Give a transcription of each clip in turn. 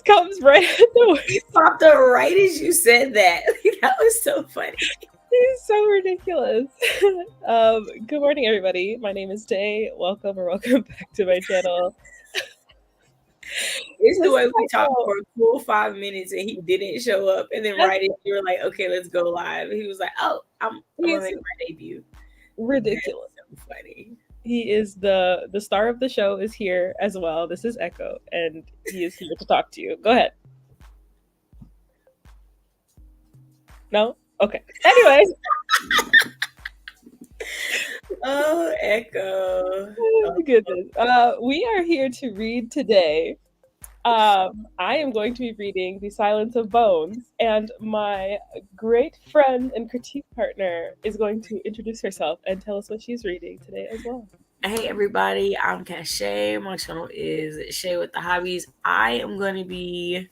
just comes right at the He popped up right as you said that. That was so funny. He's so ridiculous. Good morning, everybody. My name is Tay. Welcome back to my channel. It's the This way is we talked Echo. for a cool 5 minutes and he didn't show up. And then right as you were like, okay, let's go live. He was like, oh, I'm gonna He's make my debut. ridiculous. That's so funny. He is the star of the show is here as well. This is Echo, and he is here to talk to you. Go ahead. No? Okay. Anyways. Oh, Echo. Oh, goodness. We are here to read today. I am going to be reading The Silence of Bones, and my great friend and critique partner is going to introduce herself and tell us what she's reading today as well. Hey everybody, I'm Cache. My channel is Shay with the Hobbies. I am going to be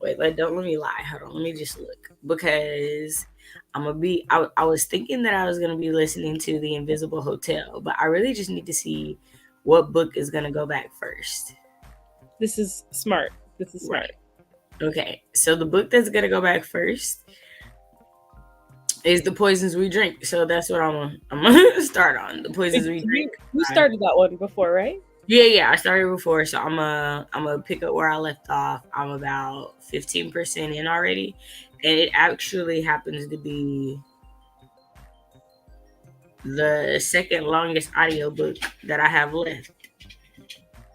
don't let me lie. Hold on, let me just look because I'm gonna be. I was thinking that I was gonna be listening to The Invisible Hotel, but I really just need to see what book is gonna go back first. This is smart. Right. Okay, so the book that's gonna go back first is The Poisons We Drink. So that's what I'm gonna start on. The Poisons We Drink. You started that one before, right? Yeah, I started before, so I'm gonna pick up where I left off. I'm about 15% in already, and it actually happens to be the second longest audiobook that I have left.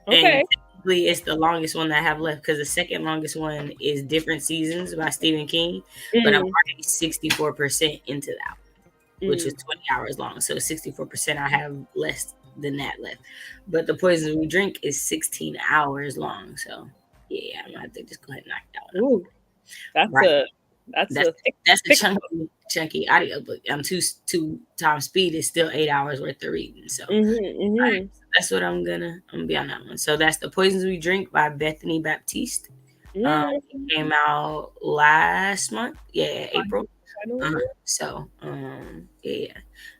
Okay. And technically it's the longest one that I have left because the second longest one is Different Seasons by Stephen King, but I'm already 64% into that one, which is 20 hours long. So 64% I have less than that left. But The Poisons We Drink is 16 hours long. So yeah, I'm gonna have to just go ahead and knock that one out. That's right. That's a chunky audiobook. 2 times speed is still 8 hours worth of reading. So, right, so that's what I'm gonna be on that one. So that's The Poisons We Drink by Bethany Baptiste. It came out last month. Yeah, April. So yeah.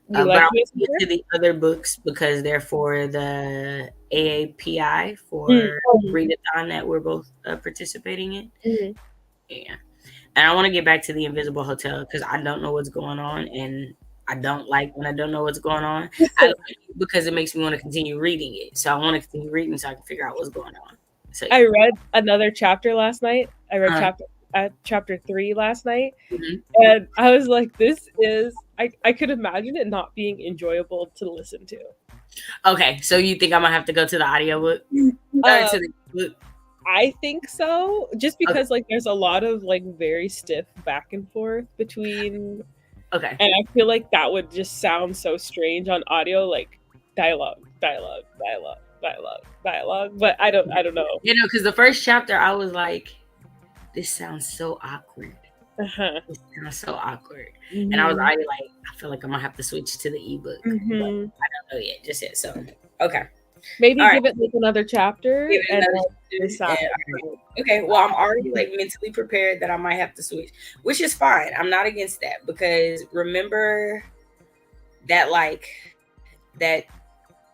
But I'll get to the other books because they're for the AAPI for readathon that we're both participating in. Yeah. And I want to get back to The Invisible Hotel because I don't know what's going on, and I don't like when I don't know what's going on. I like it because it makes me want to continue reading it. So I want to continue reading so I can figure out what's going on. So I read another chapter last night. I read chapter 3 last night, and I was like, "This is." I could imagine it not being enjoyable to listen to. Okay, so you think I'm gonna have to go to the audiobook? To the book? I think so, just because like there's a lot of like very stiff back and forth between. Okay. And I feel like that would just sound so strange on audio, like dialogue. But I don't know. You know, because the first chapter I was like, this sounds so awkward. This sounds so awkward. And I was already like, I feel like I'm gonna have to switch to the ebook. But I don't know yet, just yet. So okay. Maybe give it like another chapter and decide. Okay, well, I'm already like mentally prepared that I might have to switch, which is fine. I'm not against that because remember that that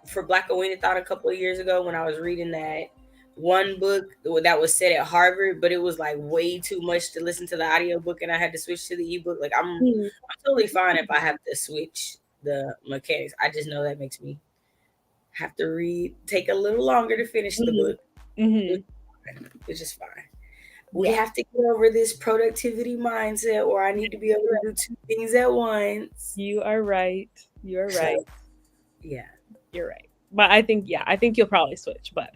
for Black Aweenathon a couple of years ago when I was reading that one book that was set at Harvard, but it was like way too much to listen to the audiobook and I had to switch to the ebook. Like I'm totally fine if I have to switch the mechanics. I just know that makes me have to take a little longer to finish the book, which is fine. We have to get over this productivity mindset or I need to be able to do 2 things at once. You are right. Yeah. You're right. But I think you'll probably switch, but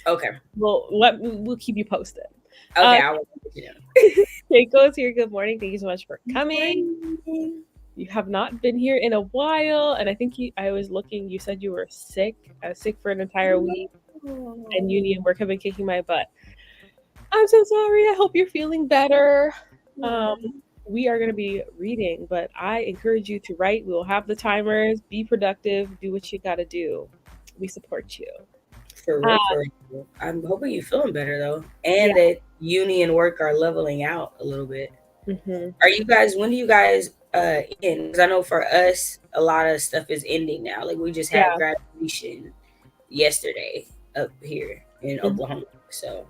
okay. We'll keep you posted. Okay, I will let you know. Keiko's here. Good morning. Thank you so much for coming. You have not been here in a while, and I think I was looking. You said you were sick. I was sick for an entire week, and uni and work have been kicking my butt. I'm so sorry. I hope you're feeling better. We are going to be reading, but I encourage you to write. We will have the timers. Be productive. Do what you got to do. We support you. For real. I'm hoping you're feeling better though, and that uni and work are leveling out a little bit. Are you guys? When do you guys end? Because I know for us, a lot of stuff is ending now. Like we just had graduation yesterday up here in Oklahoma. So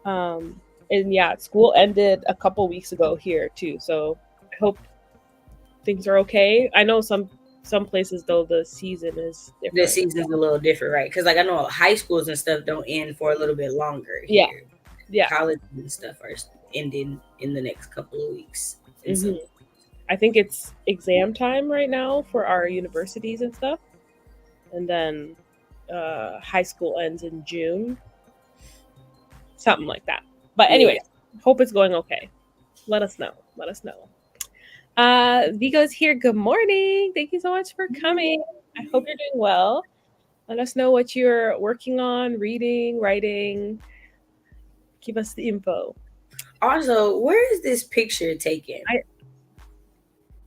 And yeah, school ended a couple weeks ago here too. So I hope things are okay. I know some places though the season is different. The season's a little different, right? Because like I know high schools and stuff don't end for a little bit longer here. Yeah. Colleges and stuff are ending in the next couple of weeks. Mm-hmm. I think it's exam time right now for our universities and stuff. And then high school ends in June. Something like that. But anyway, hope it's going okay. Let us know. Vigo's here. Good morning. Thank you so much for coming. I hope you're doing well. Let us know what you're working on, reading, writing. Give us the info. Also, where is this picture taken?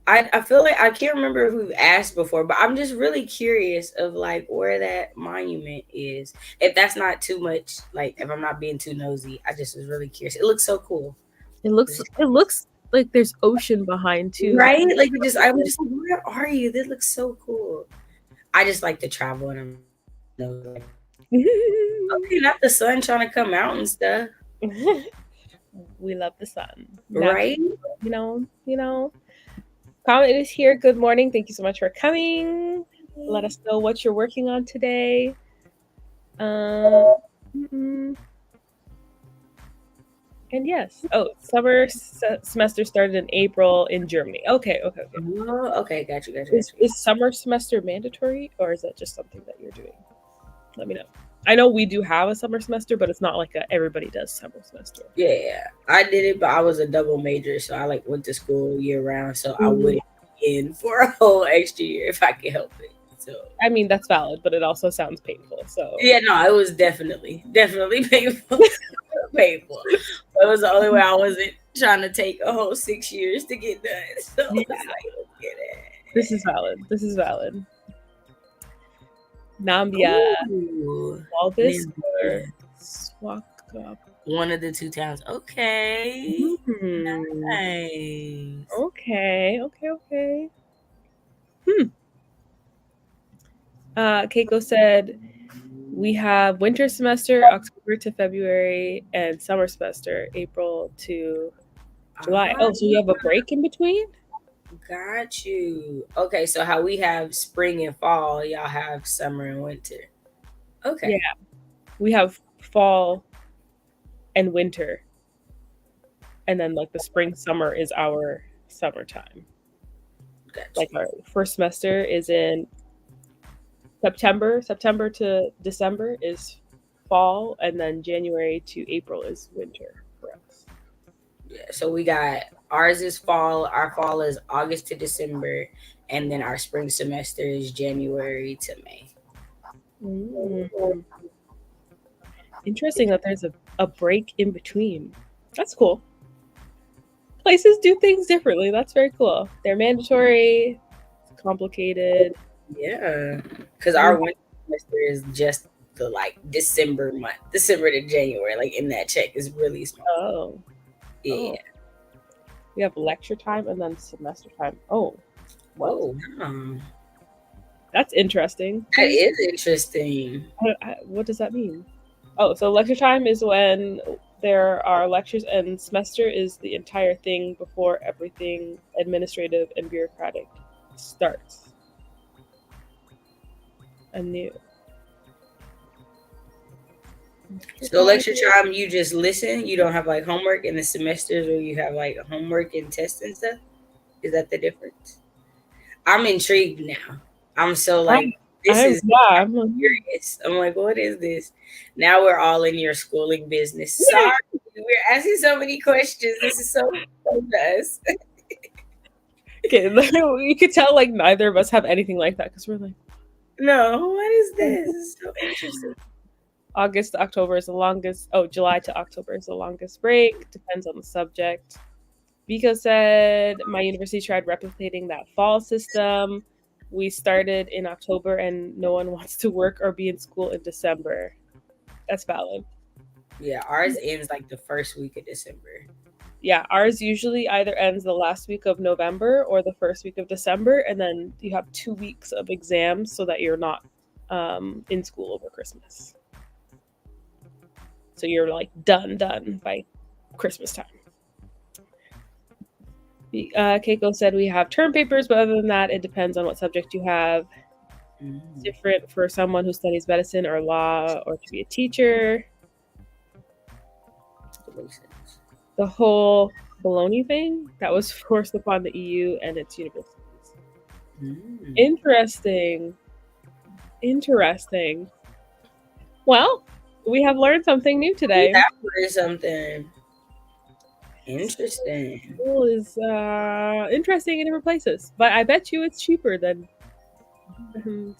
I feel like I can't remember who asked before, but I'm just really curious of like where that monument is. If that's not too much, like if I'm not being too nosy, I just was really curious. It looks so cool. It looks like there's ocean behind too. Right? Like I was just like, where are you? This looks so cool. I just like to travel and I'm like, okay, not the sun trying to come out and stuff. We love the sun. Right? You know. Comment is here. Good morning. Thank you so much for coming. Let us know what you're working on today. And yes. Oh, summer semester started in April in Germany. Okay. Oh, okay. Got you. Is summer semester mandatory, or is that just something that you're doing? Let me know. I know we do have a summer semester, but it's not like everybody does summer semester. Yeah, I did it, but I was a double major, so I like went to school year round, so I wouldn't be in for a whole extra year if I could help it. So I mean that's valid, but it also sounds painful. So yeah, no, it was definitely painful. Painful. It was the only way I wasn't trying to take a whole 6 years to get done. So yeah. Like, let's get it. This is valid. Nambia, Walvis, or Swakop. One of the two towns. Okay. Nice. Okay. Keiko said we have winter semester October to February and summer semester April to July. Oh, so you have a break in between? Got you. Okay, so how we have spring and fall, y'all have summer and winter. Okay. Yeah. We have fall and winter. And then like the spring summer is our summertime. Gotcha. Like our first semester is in September to December is fall, and then January to April is winter for us. Yeah, so we got ours is fall. Our fall is August to December, and then our spring semester is January to May. Interesting that there's a break in between. That's cool. Places do things differently. That's very cool. They're mandatory, complicated. Yeah, because our winter semester is just the like December to January. Like in that check is really small. Oh, yeah. We have lecture time and then semester time. Oh, whoa. That's interesting. That is interesting. What does that mean? Oh, so lecture time is when there are lectures, and semester is the entire thing before everything administrative and bureaucratic starts anew. So lecture time, you just listen. You don't have like homework in the semesters, or you have like homework and tests and stuff. Is that the difference? I'm intrigued now. I'm so like I'm curious. I'm like, what is this? Now we're all in your schooling business. Yeah. Sorry, we're asking so many questions. This is so us. Okay, you could tell like neither of us have anything like that because we're like, no, what is this? This is so interesting. August to October is the longest. Oh, July to October is the longest break. Depends on the subject. Vika said, my university tried replicating that fall system. We started in October and no one wants to work or be in school in December. That's valid. Yeah, ours ends like the first week of December. Yeah, ours usually either ends the last week of November or the first week of December. And then you have 2 weeks of exams so that you're not in school over Christmas. So you're like done by Christmas time. Keiko said we have term papers, but other than that, it depends on what subject you have. It's different for someone who studies medicine or law or to be a teacher. The whole baloney thing, that was forced upon the EU and its universities. Interesting. Well, we have learned something new today. We have learned something interesting. School is interesting in different places, but I bet you it's cheaper than.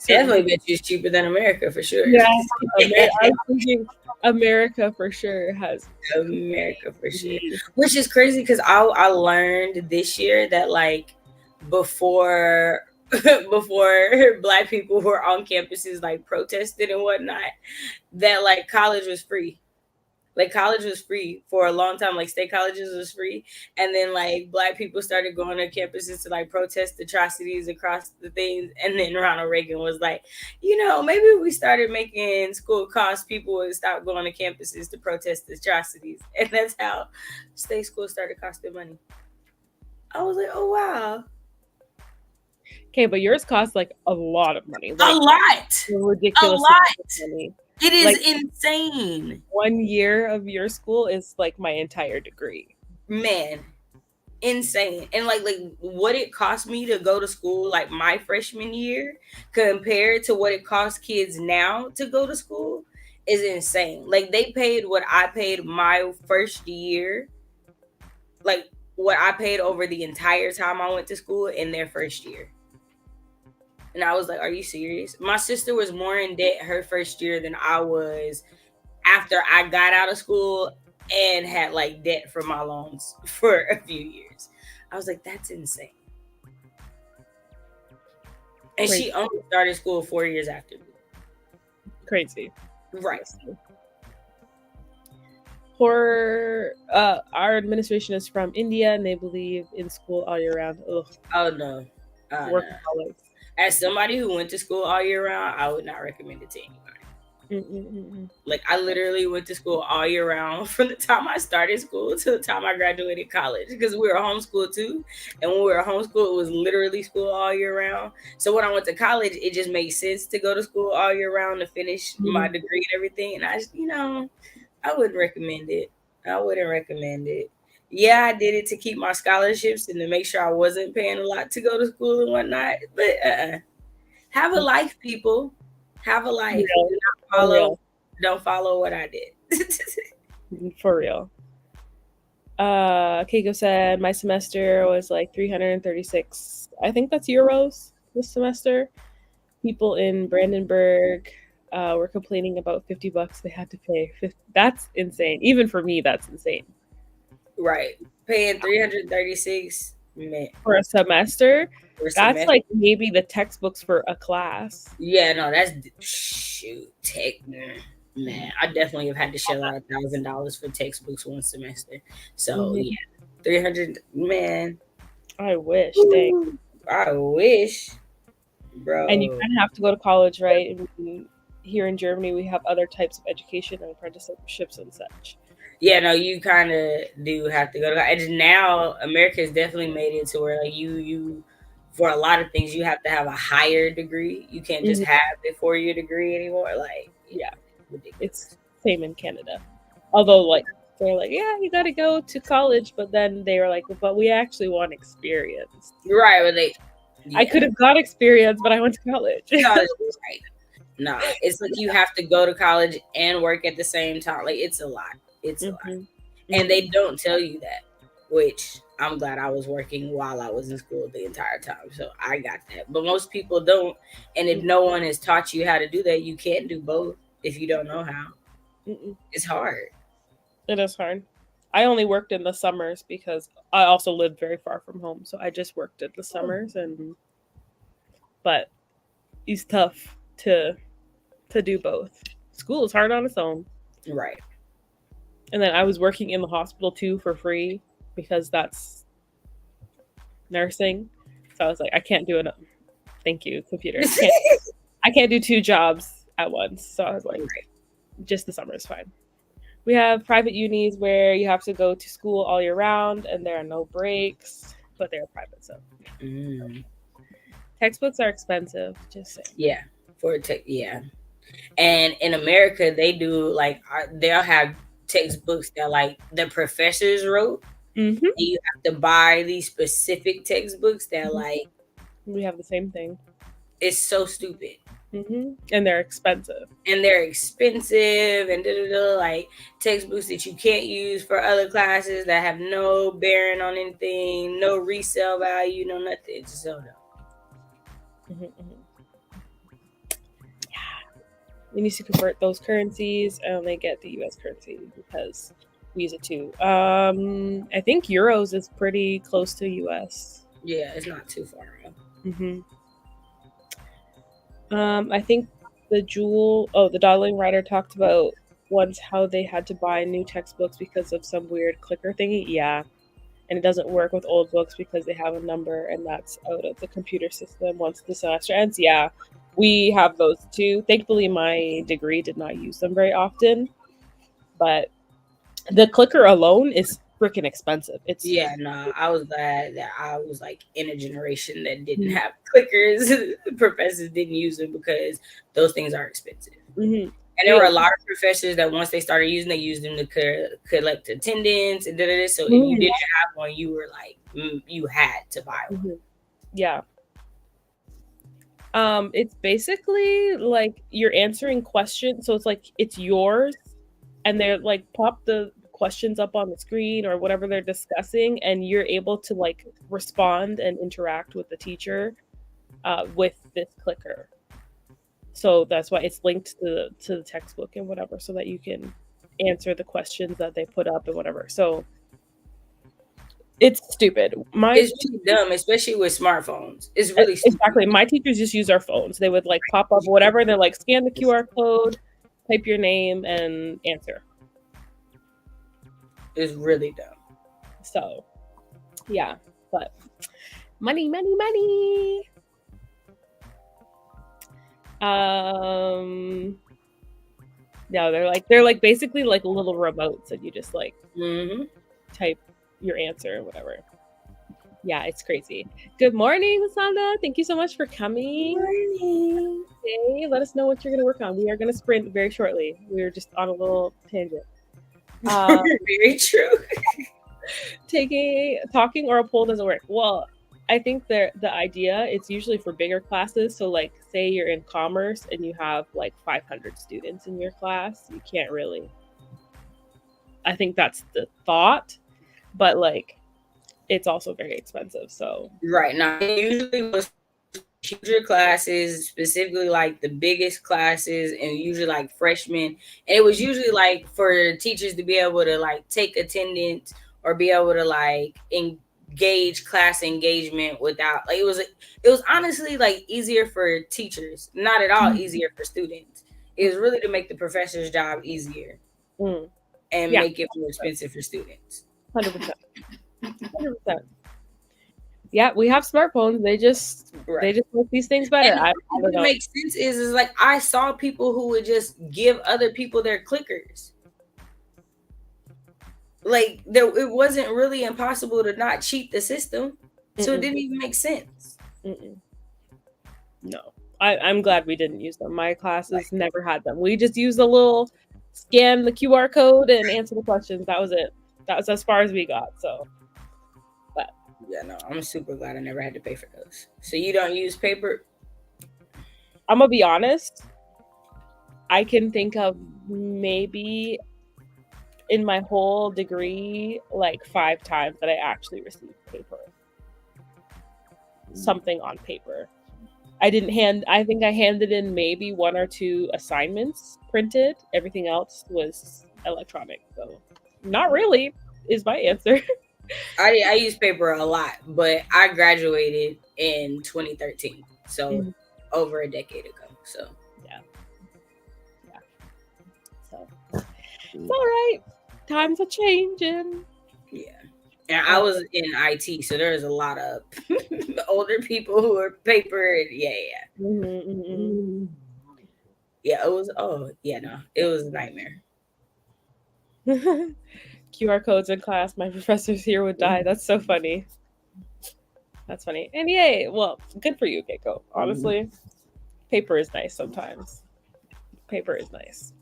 Definitely bet you it's cheaper than America for sure. Yeah, I was thinking America for sure has. America for sure, which is crazy because I learned this year that like before Black people were on campuses like protested and whatnot, that like college was free. Like college was free for a long time. Like state colleges was free, and then like Black people started going to campuses to like protest atrocities across the things. And then Ronald Reagan was like, maybe if we started making school cost, people would stop going to campuses to protest atrocities, and that's how state schools started costing money. I was like, oh wow. Okay, but yours costs like a lot of money. Like, a lot. Ridiculous. A lot. Money. It is like, insane. 1 year of your school is like my entire degree. Man, insane. And like what it cost me to go to school like my freshman year compared to what it costs kids now to go to school is insane. Like they paid what I paid my first year, like what I paid over the entire time I went to school in their first year. And I was like, are you serious? My sister was more in debt her first year than I was after I got out of school and had like debt for my loans for a few years. I was like, that's insane. And Crazy. She only started school 4 years after me. Crazy. Right. For our administration is from India and they believe in school all year round. Ugh. Oh no. Workaholics. As somebody who went to school all year round, I would not recommend it to anybody. Like I literally went to school all year round from the time I started school to the time I graduated college because we were homeschooled too. And when we were homeschooled, it was literally school all year round. So when I went to college, it just made sense to go to school all year round to finish my degree and everything. And I just, I wouldn't recommend it. Yeah, I did it to keep my scholarships and to make sure I wasn't paying a lot to go to school and whatnot. But have a life, people. Have a life. Don't follow what I did. For real. Keiko said my semester was like 336. I think that's euros this semester. People in Brandenburg were complaining about $50 they had to pay. That's insane. Even for me, that's insane. Right. Paying 336 for a semester. That's like maybe the textbooks for a class. Yeah, no, that's man. I definitely have had to shell out $1,000 for textbooks one semester. So yeah, 300. Man, I wish. I wish, bro. And you kind of have to go to college, right? And here in Germany, we have other types of education and apprenticeships and such. Yeah, no, you kind of do have to go to college. Now, America has definitely made it to where like you for a lot of things, you have to have a higher degree. You can't just have a 4-year degree anymore. Like, yeah, ridiculous. It's same in Canada. Although, like, they're like, yeah, you got to go to college, but then they were like, but we actually want experience. Right, but I could have got experience, but I went to college. Right. No, it's like you have to go to college and work at the same time. Like, it's a lot. It's a lot. And they don't tell you that, which I'm glad I was working while I was in school the entire time. So I got that. But most people don't. And if no one has taught you how to do that, you can't do both if you don't know how. It's hard. It is hard. I only worked in the summers because I also lived very far from home. So I just worked in the summers. But it's tough to do both. School is hard on its own. Right. And then I was working in the hospital too for free because that's nursing. So I was like, I can't do it. Thank you, computer. I can't do 2 jobs at once. So I was like, just the summer is fine. We have private unis where you have to go to school all year round and there are no breaks, but they're private, so. Textbooks are expensive, just saying. Yeah, yeah. And in America, they do like they'll have textbooks that like the professors wrote. Mm-hmm. And you have to buy these specific textbooks that like we have the same thing. It's so stupid. Mm-hmm. And they're expensive. And like textbooks that you can't use for other classes that have no bearing on anything, no resale value, no nothing. It's just so dumb. Yeah. You need to convert those currencies and only get the US currency because we use it too. I think euros is pretty close to US. Yeah, it's not too far off. I think the Dawdling Writer talked about once how they had to buy new textbooks because of some weird clicker thingy. Yeah. And it doesn't work with old books because they have a number and that's out of the computer system once the semester ends. Yeah, we have those too. Thankfully, my degree did not use them very often, but the clicker alone is freaking expensive. I was glad that I was like in a generation that didn't have clickers. Professors didn't use them because those things are expensive. Mm-hmm. And there were a lot of professors that once they started using, they used them to collect attendance and da-da-da. So if you didn't have one, you were like, you had to buy one. Yeah. It's basically like you're answering questions. So it's like, it's yours. And they're like, pop the questions up on the screen or whatever they're discussing. And you're able to like respond and interact with the teacher with this clicker. So that's why it's linked to the textbook and whatever, so that you can answer the questions that they put up and whatever. So it's stupid. It's too dumb, especially with smartphones. It's really stupid. Exactly. My teachers just use our phones. They would like pop up whatever, and they're like, scan the QR code, type your name, and answer. It's really dumb. So, yeah, but money. No, they're like basically like little remotes that you just like type your answer or whatever. Yeah, it's crazy. Good morning, Masanda. Thank you so much for coming. Good morning. Today, let us know what you're going to work on. We are going to sprint very shortly. We were just on a little tangent. Very true. Talking or a poll doesn't work. Well, I think the idea, it's usually for bigger classes. So like say you're in commerce and you have like 500 students in your class, you can't really. I think that's the thought, but like it's also very expensive. So right now, usually was huger classes, specifically like the biggest classes, and usually like freshmen. And it was usually like for teachers to be able to like take attendance or be able to like engage class engagement without like it was honestly like easier for teachers, not at all easier for students. It was really to make the professor's job easier and make it more expensive for students. 100%. Yeah, we have smartphones. They just make these things better. What makes sense is like I saw people who would just give other people their clickers. Like it wasn't really impossible to not cheat the system, so it didn't even make sense. No, I'm glad we didn't use them. My classes never had them. We just used a little scan the QR code and answer the questions. That was it. That was as far as we got. So, but yeah, no, I'm super glad I never had to pay for those. So you don't use paper? I'm gonna be honest. I can think of maybe in my whole degree, like 5 times that I actually received paper. Something on paper. I think I handed in maybe 1 or 2 assignments printed. Everything else was electronic. So not really is my answer. I use paper a lot, but I graduated in 2013. So over a decade ago. So yeah. So it's all right. Times are changing. Yeah. And I was in IT, so there's a lot of older people who are paper. Yeah. Yeah, it was. Oh, yeah, no, it was a nightmare. QR codes in class. My professors here would die. That's so funny. That's funny. And yay. Well, good for you, Keiko. Honestly, paper is nice sometimes. Paper is nice.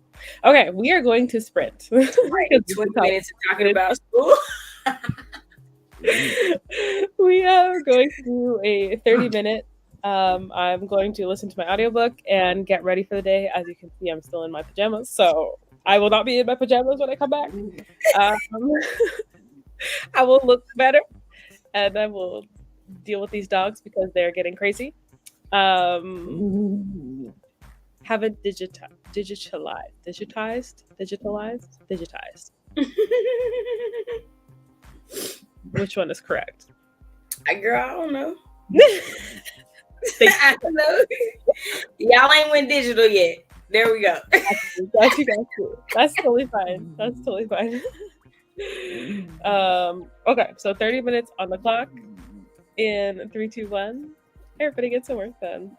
Okay, we are going to sprint. Right, 20 minutes talking about school. We are going to do a 30-minute. I'm going to listen to my audiobook and get ready for the day. As you can see, I'm still in my pajamas, so I will not be in my pajamas when I come back. I will look better, and I will deal with these dogs because they're getting crazy. Have it digitized. Which one is correct? Girl, I don't know. I don't know. Y'all ain't went digital yet. There we go. Got you. That's totally fine. Okay, so 30 minutes on the clock. In 3, 2, 1. Everybody get to work then.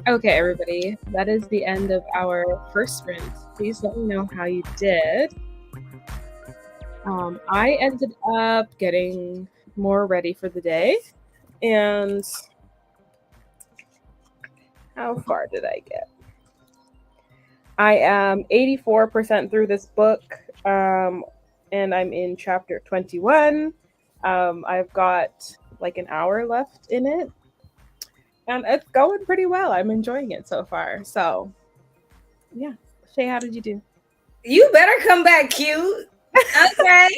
Okay, everybody, that is the end of our first sprint. Please let me know how you did. I ended up getting more ready for the day, and how far did I get? I am 84% through this book, and I'm in chapter 21. I've got like an hour left in it, and it's going pretty well. I'm enjoying it so far. So, yeah. Shay, how did you do? You better come back cute. Okay.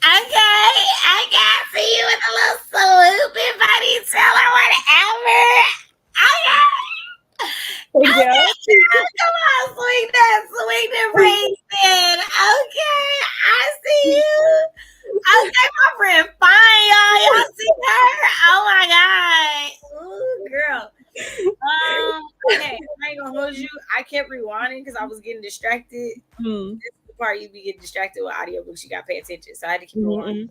I got for you with a little swoop if I need to tell her whatever. Okay. Come on, swing that raisin. Okay, I see you. Okay, my friend, fine, y'all. Y'all see her? Oh my god. Ooh, girl. Okay, I ain't gonna hold you. I kept rewinding because I was getting distracted. This is the part you be getting distracted with audiobooks. You gotta pay attention, so I had to keep rewinding.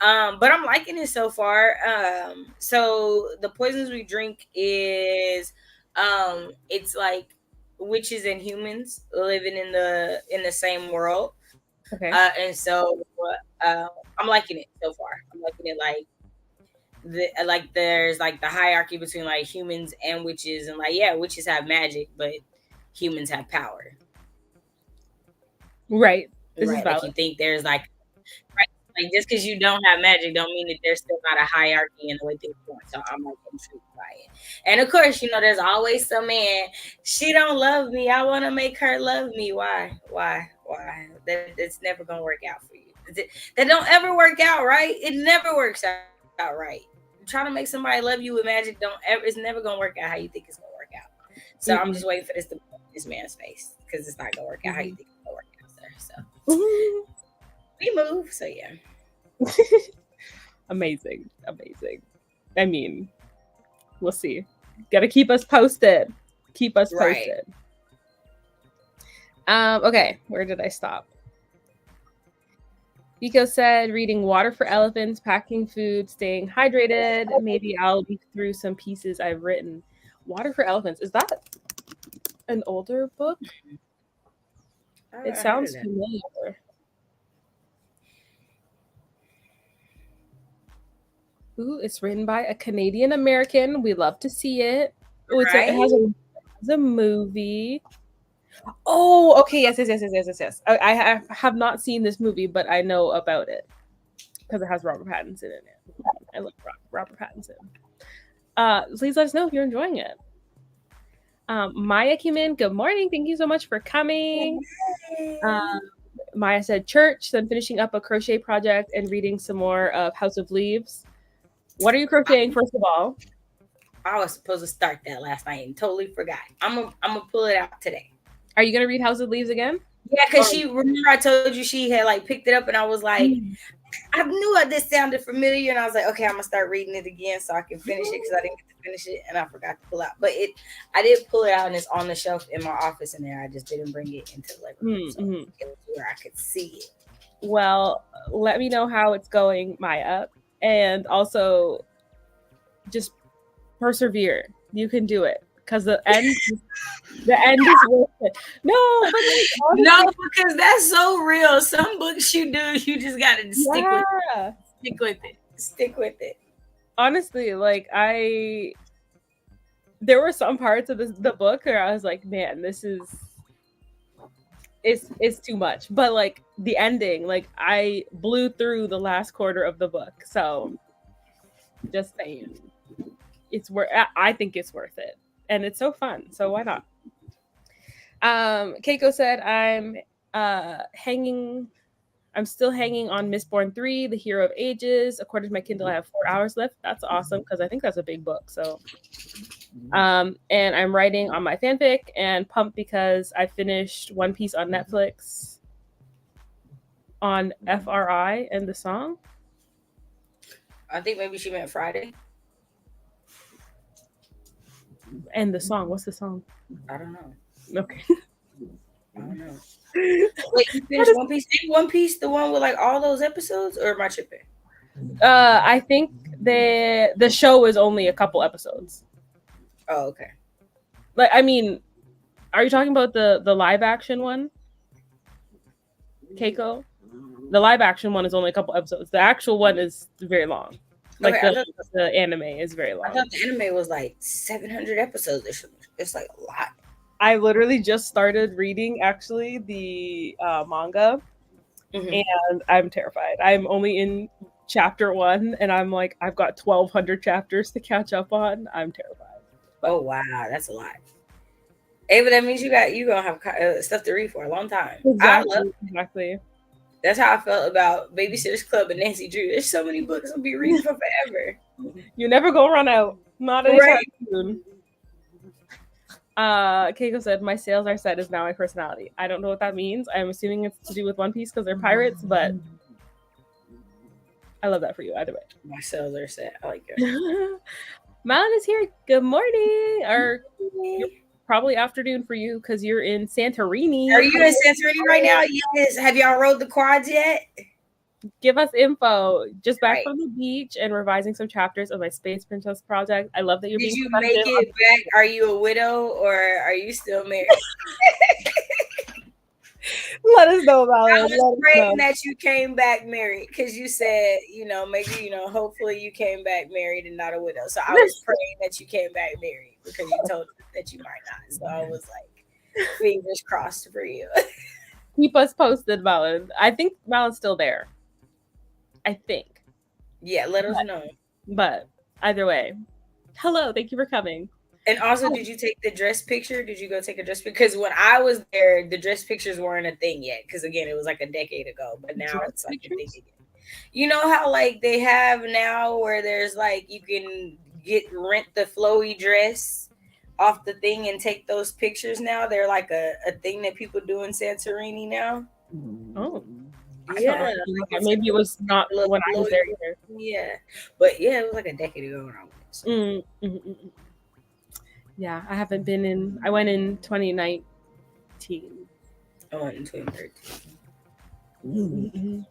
But I'm liking it so far. So the poisons we drink is, it's like witches and humans living in the same world. Okay. And so I'm liking it so far. I'm liking it like there's like the hierarchy between like humans and witches, and like, yeah, witches have magic, but humans have power. Right. This is valid. Like, you think there's like, right, like just because you don't have magic don't mean that there's still not a hierarchy in the way things work. So I'm like intrigued by it. And of course, there's always some man, she don't love me, I want to make her love me. Why? That's never gonna work out for you. That don't ever work out, right? It never works out right. Trying to make somebody love you with magic it's never gonna work out how you think it's gonna work out. So I'm just waiting for this to be this man's face, because it's not gonna work out how you think it's gonna work out, sir. So we move. So yeah. Amazing. I mean, we'll see. Gotta keep us posted. Right. Okay, where did I stop? Vico said reading Water for Elephants, packing food, staying hydrated. Maybe I'll be through some pieces I've written. Water for Elephants. Is that an older book? It sounds familiar. Ooh, it's written by a Canadian American. We love to see it. Oh, it has a movie. Oh, okay. Yes. I have not seen this movie, but I know about it because it has Robert Pattinson in it. I love Robert Pattinson. Please let us know if you're enjoying it. Maya came in. Good morning. Thank you so much for coming. Maya said church, then finishing up a crochet project and reading some more of House of Leaves. What are you crocheting, first of all? I was supposed to start that last night and totally forgot. I'm gonna pull it out today. Are you gonna read House of Leaves again? Yeah, because remember I told you she had like picked it up, and I was like, I knew this sounded familiar, and I was like, okay, I'm gonna start reading it again so I can finish it, because I didn't get to finish it and I forgot to pull out. But I did pull it out, and it's on the shelf in my office in there. I just didn't bring it into the living room, so it was where I could see it. Well, let me know how it's going, Maya, and also just persevere. You can do it, because the end is worth it. No, but honestly, no, because that's so real. Some books you do, you just gotta stick with it. Honestly, like there were some parts of the book where I was like, man, this is it's too much. But like the ending, like I blew through the last quarter of the book. So just saying, I think it's worth it, and it's so fun. So why not? Keiko said I'm still hanging on Mistborn 3, The Hero of Ages. According to my Kindle, I have 4 hours left. That's awesome, because I think that's a big book. So and I'm writing on my fanfic, and pumped because I finished One Piece on Netflix on FRI and the song. I think maybe she meant Friday. And the song. What's the song? I don't know. Okay. I don't know. Wait, you finished One Piece? Ain't One Piece the one with like all those episodes, or am I tripping? I think the show is only a couple episodes. Oh, okay. Like, I mean, are you talking about the live action one? Keiko? The live action one is only a couple episodes. The actual one is very long. Like the anime is very long. I thought the anime was like 700 episodes. It's like a lot. I literally just started reading actually the manga, and I'm terrified. I'm only in chapter 1, and I'm like, I've got 1,200 chapters to catch up on. I'm terrified. But, oh wow, that's a lot. Ava, that means you gonna have stuff to read for a long time. Exactly. That's how I felt about Babysitter's Club and Nancy Drew. There's so many books I'll be reading for forever. You never go run out. Not anytime soon. Keiko said, my sales are set is now my personality. I don't know what that means. I'm assuming it's to do with One Piece because they're pirates, but I love that for you either way. My sales are set. I like it. Malin is here. Good morning. Or probably afternoon for you because you're in Santorini. Are you in Santorini right now? Yes. Have y'all rode the quads yet? Give us info. Just back from the beach and revising some chapters of my Space Princess project. I love that you're being make it back? Are you a widow or are you still married? Let us know about it. I was praying that you came back married because you said, maybe, hopefully you came back married and not a widow. So I was praying that you came back married because you told us that you might not. So I was like, fingers crossed for you. Keep us posted, Malin. I think Malin's still there. I think. Yeah, let us know. But either way, hello. Thank you for coming. And also, did you take the dress picture? Did you go take a dress picture? Because when I was there, the dress pictures weren't a thing yet. Because again, it was like a decade ago. But now it's like a thing again. You know how like they have now where there's like you can rent the flowy dress off the thing and take those pictures now? They're like a thing that people do in Santorini now. Oh. Yeah, maybe it was not when I was there either. Yeah, but yeah, it was like a decade ago when I went. So. Yeah, I haven't been in. I went in 2019. I went in 2013.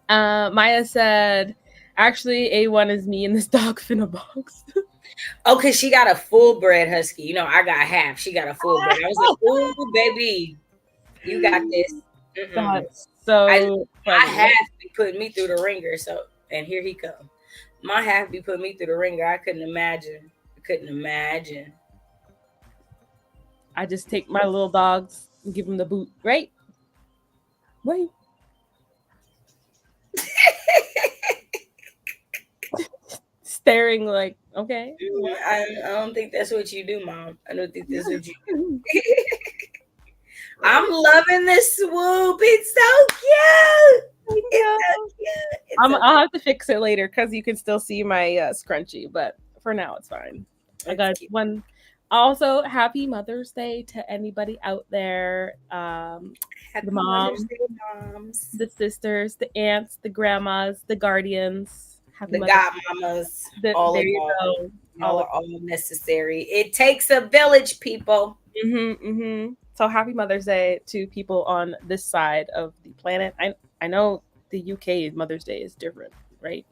Maya said, "Actually, A1 is me in this dog finna box." Okay, she got a full bred husky. I got half. She got a full bred. I was like, "Ooh, baby, you got this." So my half be putting me through the ringer. So, and here he come. My half be putting me through the ringer. I couldn't imagine. I just take my little dogs and give them the boot, right? Wait. Staring like, okay. I don't think that's what you do, Mom. I don't think that's what you do. I'm loving the swoop. It's so cute. I'll have to fix it later because you can still see my scrunchie, but for now it's fine. I got one. Also, happy Mother's Day to anybody out there. The moms, the sisters, the aunts, the grandmas, the guardians, the godmamas. All necessary. It takes a village, people. So happy Mother's Day to people on this side of the planet. I know the UK Mother's Day is different, right?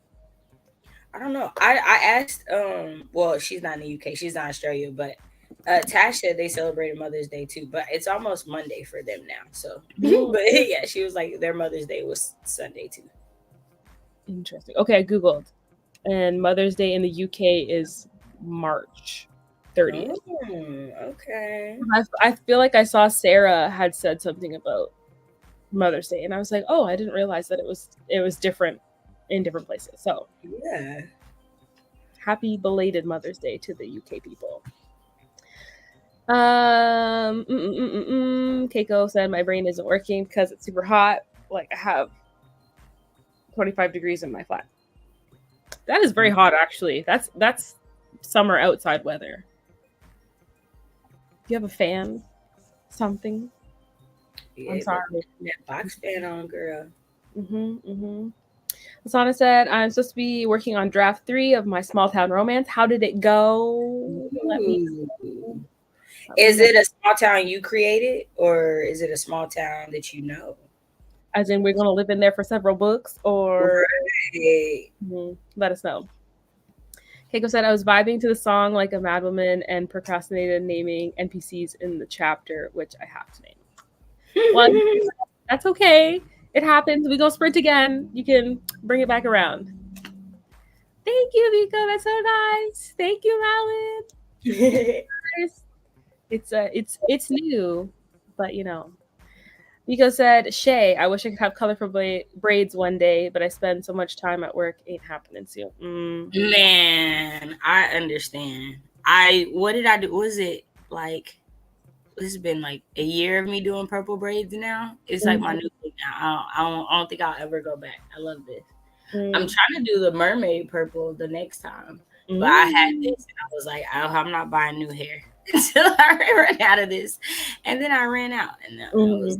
I don't know. I asked, well, she's not in the UK, she's in Australia, but Tasha, they celebrated Mother's Day too, but it's almost Monday for them now. So, but yeah, she was like, their Mother's Day was Sunday too. Interesting. Okay, I Googled, and Mother's Day in the UK is March 30th. Okay. I feel like I saw Sarah had said something about Mother's Day, and I was like, oh, I didn't realize that it was different in different places. So yeah, happy belated Mother's Day to the UK people. Keiko said my brain isn't working because it's super hot. Like I have 25 degrees in my flat. That is very hot, actually. That's summer outside weather. Do you have a fan? Something? Yeah, I'm sorry. That box fan on, girl. Asana said, I'm supposed to be working on draft 3 of my small town romance. How did it go? Is it a small town you created, or is it a small town that you know? As in, we're going to live in there for several books, or right. Let us know. Keiko said, I was vibing to the song like a madwoman and procrastinated naming NPCs in the chapter, which I have to name. Well, that's okay. It happens. We go sprint again. You can bring it back around. Thank you, Vika. That's so nice. Thank you, Alan. It's new, but you know. Vika said, Shay, I wish I could have colorful braids one day, but I spend so much time at work, ain't happening soon. Man, I understand. What did I do? Was it like, this has been like a year of me doing purple braids now. It's like my new thing now. I don't think I'll ever go back. I love this. I'm trying to do the mermaid purple the next time. But I had this and I was like, I'm not buying new hair until I ran out of this. And then I ran out. And that was...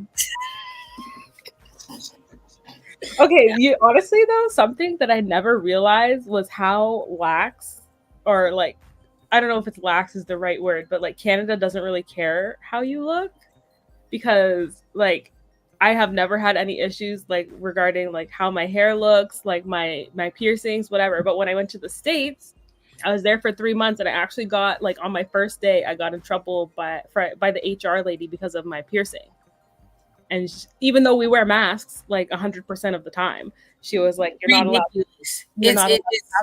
Okay, you honestly though, something that I never realized was how lax, or like, I don't know if it's lax is the right word, but like Canada doesn't really care how you look, because like I have never had any issues like regarding like how my hair looks, like my piercings, whatever. But when I went to the States, I was there for 3 months, and I actually got like on my first day, I got in trouble by the HR lady because of my piercing. And even though we wear masks like 100% of the time, she was like, "You're not allowed."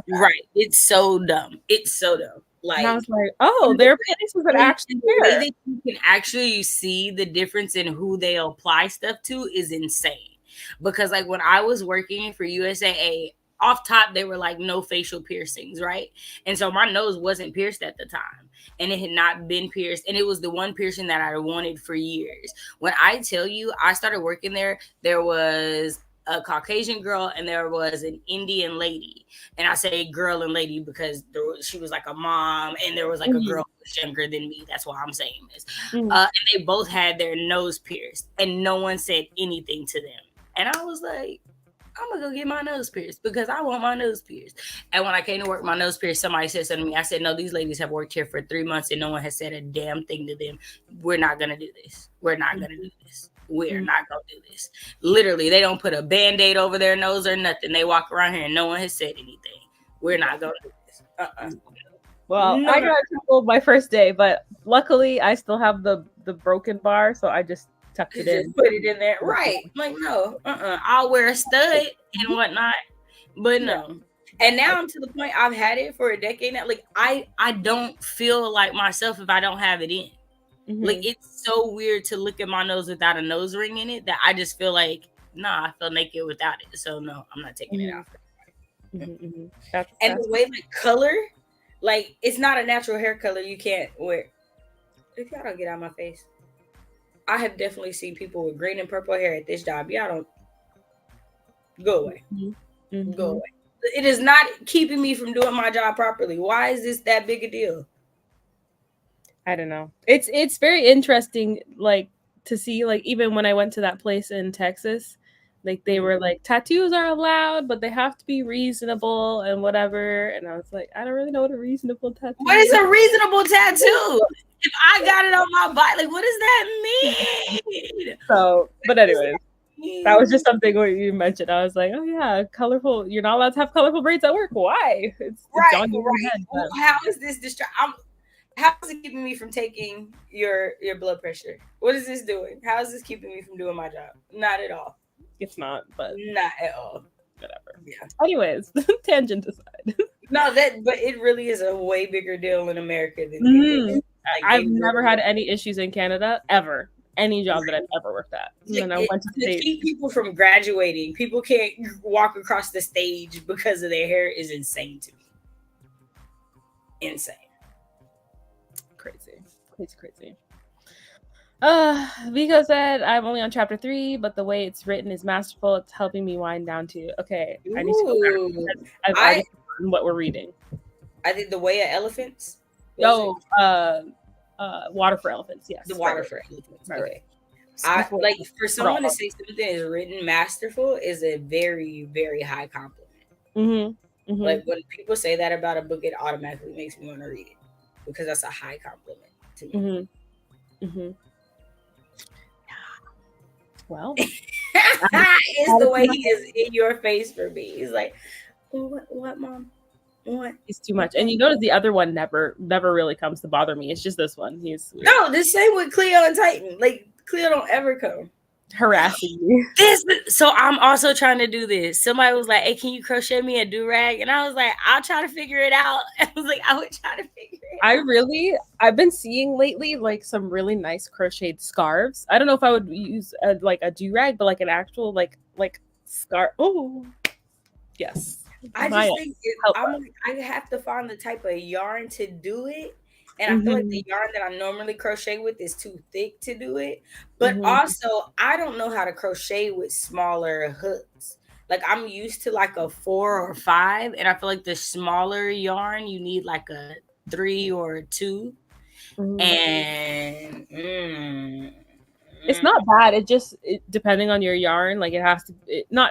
Right. It's so dumb. It's so dumb. Like, and I was like, "Oh, there are places that actually care." The way that you can actually see the difference in who they apply stuff to is insane. Because like when I was working for USAA, off top they were like no facial piercings, right? And so my nose wasn't pierced at the time, and it had not been pierced, and it was the one piercing that I wanted for years. When I tell you I started working there was a Caucasian girl and there was an Indian lady. And I say girl and lady because she was like a mom, and there was like a girl who was younger than me. That's why I'm saying this. And they both had their nose pierced, and no one said anything to them. And I was like, I'm gonna go get my nose pierced because I want my nose pierced. And when I came to work my nose pierced, somebody said something to me. I said, no, these ladies have worked here for 3 months and no one has said a damn thing to them. We're not gonna do this. We're not gonna do this. We're not gonna do this. Literally, they don't put a Band-Aid over their nose or nothing. They walk around here and no one has said anything. We're not gonna do this. Well, I got in trouble my first day, but luckily I still have the broken bar, so I just tucked it in. Just put it in there. Right. Like, no, I'll wear a stud and whatnot, but no. And now I'm to the point, I've had it for a decade now. Like, I don't feel like myself if I don't have it in. Like, it's so weird to look at my nose without a nose ring in it that I just feel like, nah, I feel naked without it. So no, I'm not taking it out. And the way like color, like, it's not a natural hair color you can't wear. If y'all don't get out of my face. I have definitely seen people with green and purple hair at this job. Y'all don't go away. Go away. It is not keeping me from doing my job properly. Why is this that big a deal? I don't know. It's very interesting, like, to see, like, even when I went to that place in Texas, like, they were like, tattoos are allowed, but they have to be reasonable and whatever. And I was like, I don't really know what a reasonable tattoo What is a reasonable tattoo? If I got it on my body, like, what does that mean? So, but anyways, that was just something what you mentioned. I was like, oh yeah, colorful. You're not allowed to have colorful braids at work. Why? It's on your head. Well, how is this how is it keeping me from taking your blood pressure? What is this doing? How is this keeping me from doing my job? Not at all. It's not, but not at all. Whatever. Yeah. Anyways, tangent aside. No, but it really is a way bigger deal in America than like, I've never had any issues in Canada ever. Any job that I've ever worked at. And then I went to keep people from graduating. People can't walk across the stage because of their hair is insane to me. Insane. Crazy. Vika said, I'm only on chapter 3, but the way it's written is masterful. It's helping me wind down to. Okay, I need to go back. I've already forgotten what we're reading. I think The Way of Elephants. Water for Elephants. Yes, The Water for Elephants. Okay. Like, for someone to say something is written masterful is a very, very high compliment. Like, when people say that about a book, it automatically makes me want to read it because that's a high compliment to me. Well, it's the way he is in your face for me. He's like, what, mom? What? He's too much. And you notice the other one never really comes to bother me. It's just this one. He's weird. No, the same with Cleo and Titan. Like Cleo don't ever come harassing me. So I'm also trying to do this. Somebody was like, "Hey, can you crochet me a do-rag?" And I was like, "I'll try to figure it out." I was like, "I would try to figure it out." I've been seeing lately like some really nice crocheted scarves. I don't know if I would use a do-rag, but like an actual like scarf. Oh, yes. I just think I have to find the type of yarn to do it. And I feel like the yarn that I normally crochet with is too thick to do it. But also, I don't know how to crochet with smaller hooks. Like I'm used to like a 4 or 5, and I feel like the smaller yarn you need like a 3 or a 2. And it's not bad. It just depending on your yarn, like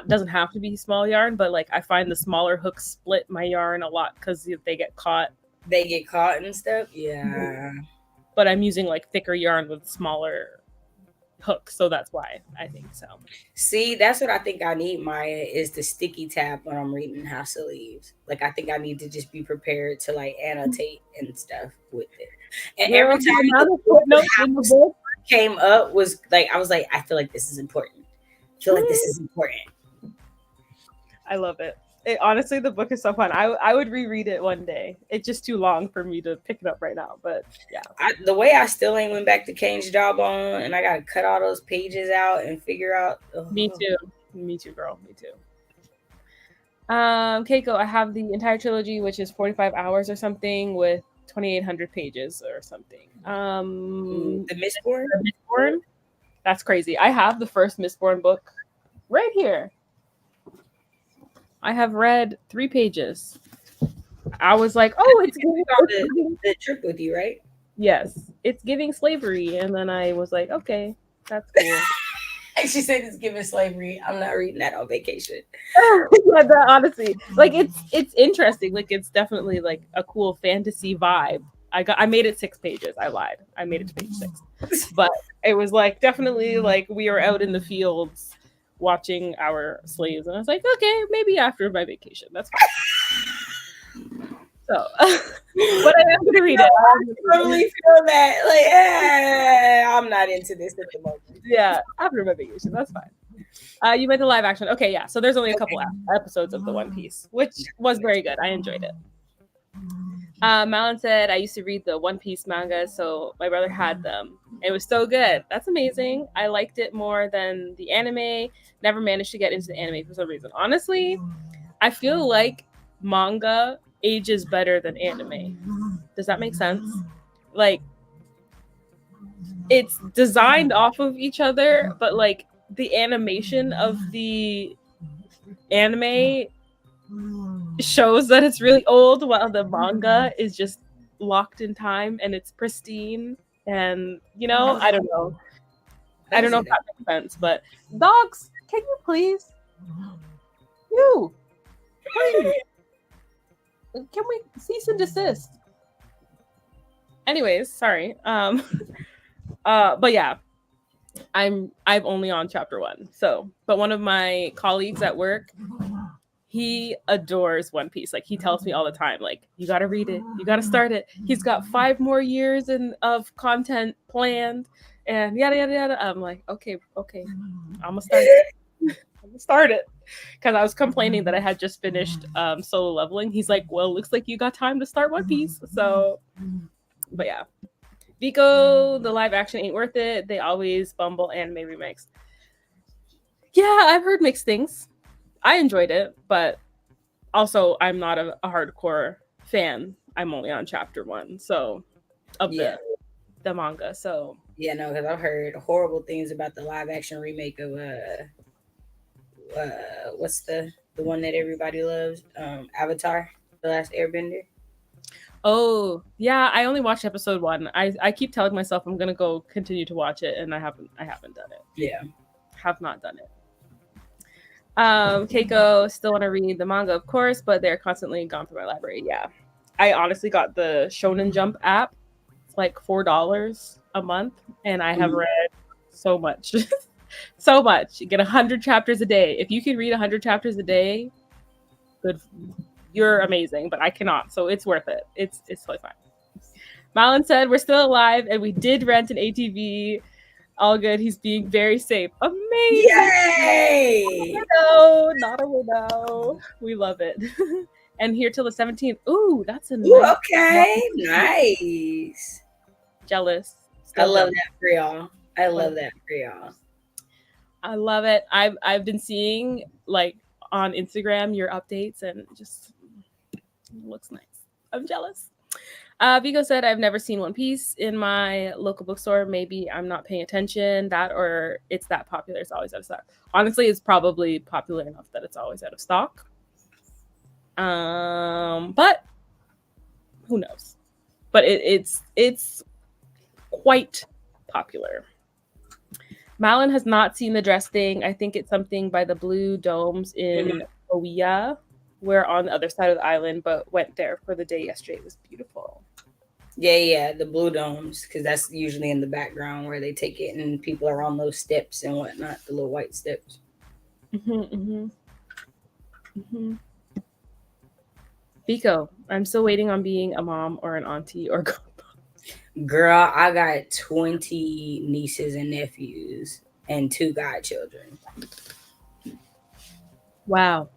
doesn't have to be small yarn, but like I find the smaller hooks split my yarn a lot because they get caught. They get caught and stuff. Yeah. But I'm using like thicker yarn with smaller hooks, so that's why I think so. See, that's what I think I need, Maya, is the sticky tab when I'm reading House of Leaves. Like I think I need to just be prepared to like annotate and stuff with it. And every time the book came up was like I was like, I feel like this is important. I feel like this is important. I love it. Honestly, the book is so fun. I would reread it one day. It's just too long for me to pick it up right now. But yeah, the way I still ain't went back to Kane's Jawbone, and I gotta cut all those pages out and figure out. Me too, girl. Me too. Keiko, I have the entire trilogy, which is 45 hours or something, with 2,800 pages or something. The Mistborn. That's crazy. I have the first Mistborn book right here. I have read 3 pages. I was like, "Oh, it's giving the trip with you, right?" Yes, it's giving slavery, and then I was like, "Okay, that's cool." She said it's giving slavery. I'm not reading that on vacation. Yeah, honestly, like it's interesting. Like it's definitely like a cool fantasy vibe. I made it 6 pages. I lied. I made it to page 6, but it was like definitely like we were out in the fields watching our slaves, and I was like, okay, maybe after my vacation, that's fine. So, but I am gonna read it. I totally feel that. Like, I'm not into this at the moment. Yeah, after my vacation, that's fine. You meant the live action. Okay, yeah. So there's only a couple episodes of the One Piece, which was very good. I enjoyed it. Malin said, I used to read the One Piece manga, so my brother had them. It was so good. That's amazing. I liked it more than the anime. Never managed to get into the anime for some reason. Honestly, I feel like manga ages better than anime. Does that make sense? Like, it's designed off of each other, but like the animation of the anime shows that it's really old, while the manga is just locked in time and it's pristine. And I don't know if that makes sense, but dogs, can you please can we cease and desist? Anyways, sorry. But yeah, I'm only on chapter 1. So, but one of my colleagues at work, he adores One Piece. Like he tells me all the time, like, you got to read it. You got to start it. He's got 5 more years of content planned and yada, yada, yada. I'm like, okay. I'm going to start it. I'm going to start it. Because I was complaining that I had just finished Solo Leveling. He's like, well, looks like you got time to start One Piece. So, but yeah. Vico, the live action ain't worth it. They always bumble anime remakes. Yeah, I've heard mixed things. I enjoyed it, but also I'm not a hardcore fan. I'm only on chapter 1, so of the manga. So yeah, no, because I've heard horrible things about the live action remake of what's the one that everybody loves, Avatar: The Last Airbender. Oh yeah, I only watched episode 1. I keep telling myself I'm gonna go continue to watch it, and I haven't done it. Yeah, have not done it. Keiko, still want to read the manga, of course, but they're constantly gone through my library. Yeah, I honestly got the Shonen Jump app. It's like $4 a month, and I have read so much. So much. You get 100 chapters a day. If you can read 100 chapters a day, you're amazing, but I cannot. So it's worth it. It's totally fine. Malin said, we're still alive and we did rent an ATV. All good. He's being very safe. Amazing. Yay! No, not a widow. We love it. And here till the 17th. Ooh, that's a nice. Okay, nice. Jealous. I love that for y'all. I love that for y'all. I love it. I've been seeing like on Instagram your updates and it just looks nice. I'm jealous. Vigo said, I've never seen One Piece in my local bookstore. Maybe I'm not paying attention. That or it's that popular. It's always out of stock. Honestly, it's probably popular enough that it's always out of stock. But who knows? But it's quite popular. Malin has not seen the dress thing. I think it's something by the Blue Domes in Oiya. We're on the other side of the island, but went there for the day yesterday. It was beautiful. Yeah, the Blue Domes, because that's usually in the background where they take it and people are on those steps and whatnot, the little white steps. Vico, I'm still waiting on being a mom or an auntie or grandpa. Girl, I got 20 nieces and nephews and 2 godchildren. Wow.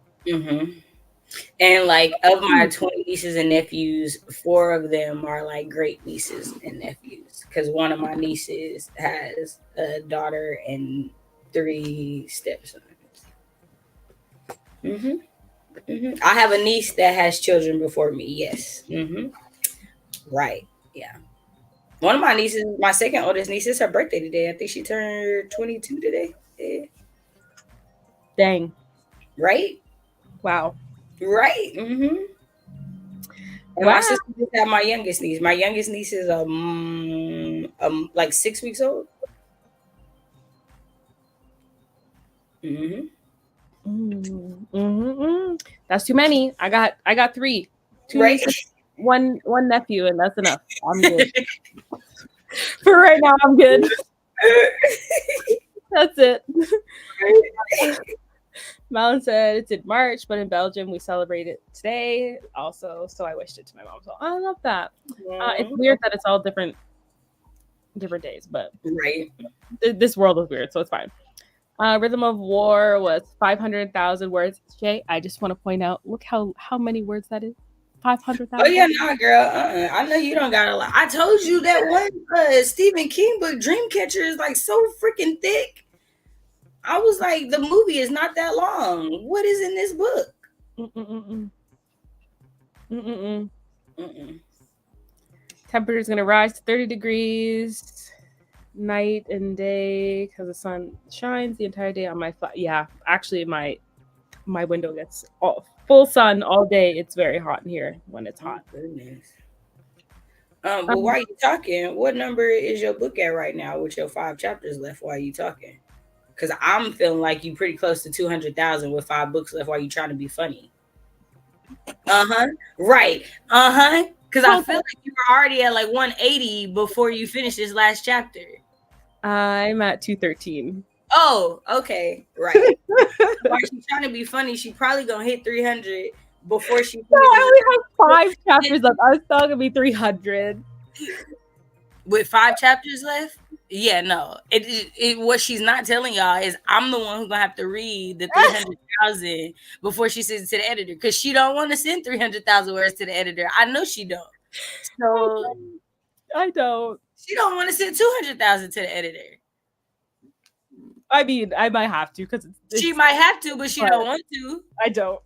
And like of my 20 nieces and nephews, 4 of them are like great nieces and nephews. Because one of my nieces has a daughter and 3 stepsons. I have a niece that has children before me. Yes. Right. Yeah. One of my nieces, my second oldest niece, it's her birthday today. I think she turned 22 today. Yeah. Dang. Right? Wow. Right. And my sister just had my youngest niece. My youngest niece is like 6 weeks old. That's too many. I got 3. 2 nieces, one nephew, and that's enough. I'm good. For right now, I'm good. That's it. Malin said it's in March, but in Belgium we celebrate it today also. So I wished it to my mom. So I love that. It's weird that it's all different days, but this world is weird, so it's fine. Rhythm of War was 500,000 words. Shay, I just want to point out, look how many words that is. 500,000. Oh yeah, nah, girl. I know you don't got a lot. I told you that one Stephen King book, Dreamcatcher, is like so freaking thick. I was like, the movie is not that long. What is in this book? Temperature is going to rise to 30 degrees night and day because the sun shines the entire day on my flat. Yeah, actually, my window gets full sun all day. It's very hot in here when it's hot. Goodness. But while you talking, what number is your book at right now with your 5 chapters left while you talking? Because I'm feeling like you pretty close to 200,000 with 5 books left while you trying to be funny. Right. Because I feel like you were already at like 180 before you finished this last chapter. I'm at 213. Oh, okay. Right. While she's trying to be funny, she probably going to hit 300 before she finishes. I only have 5 chapters left. I was still going to be 300. With 5 chapters left? Yeah, no. It what she's not telling y'all is I'm the one who's gonna have to read the 300,000 before she sends it to the editor because she don't want to send 300,000 words to the editor. I know she don't. So I don't. She don't want to send 200,000 to the editor. I mean, I might have to because she might have to, but she don't want to. I don't.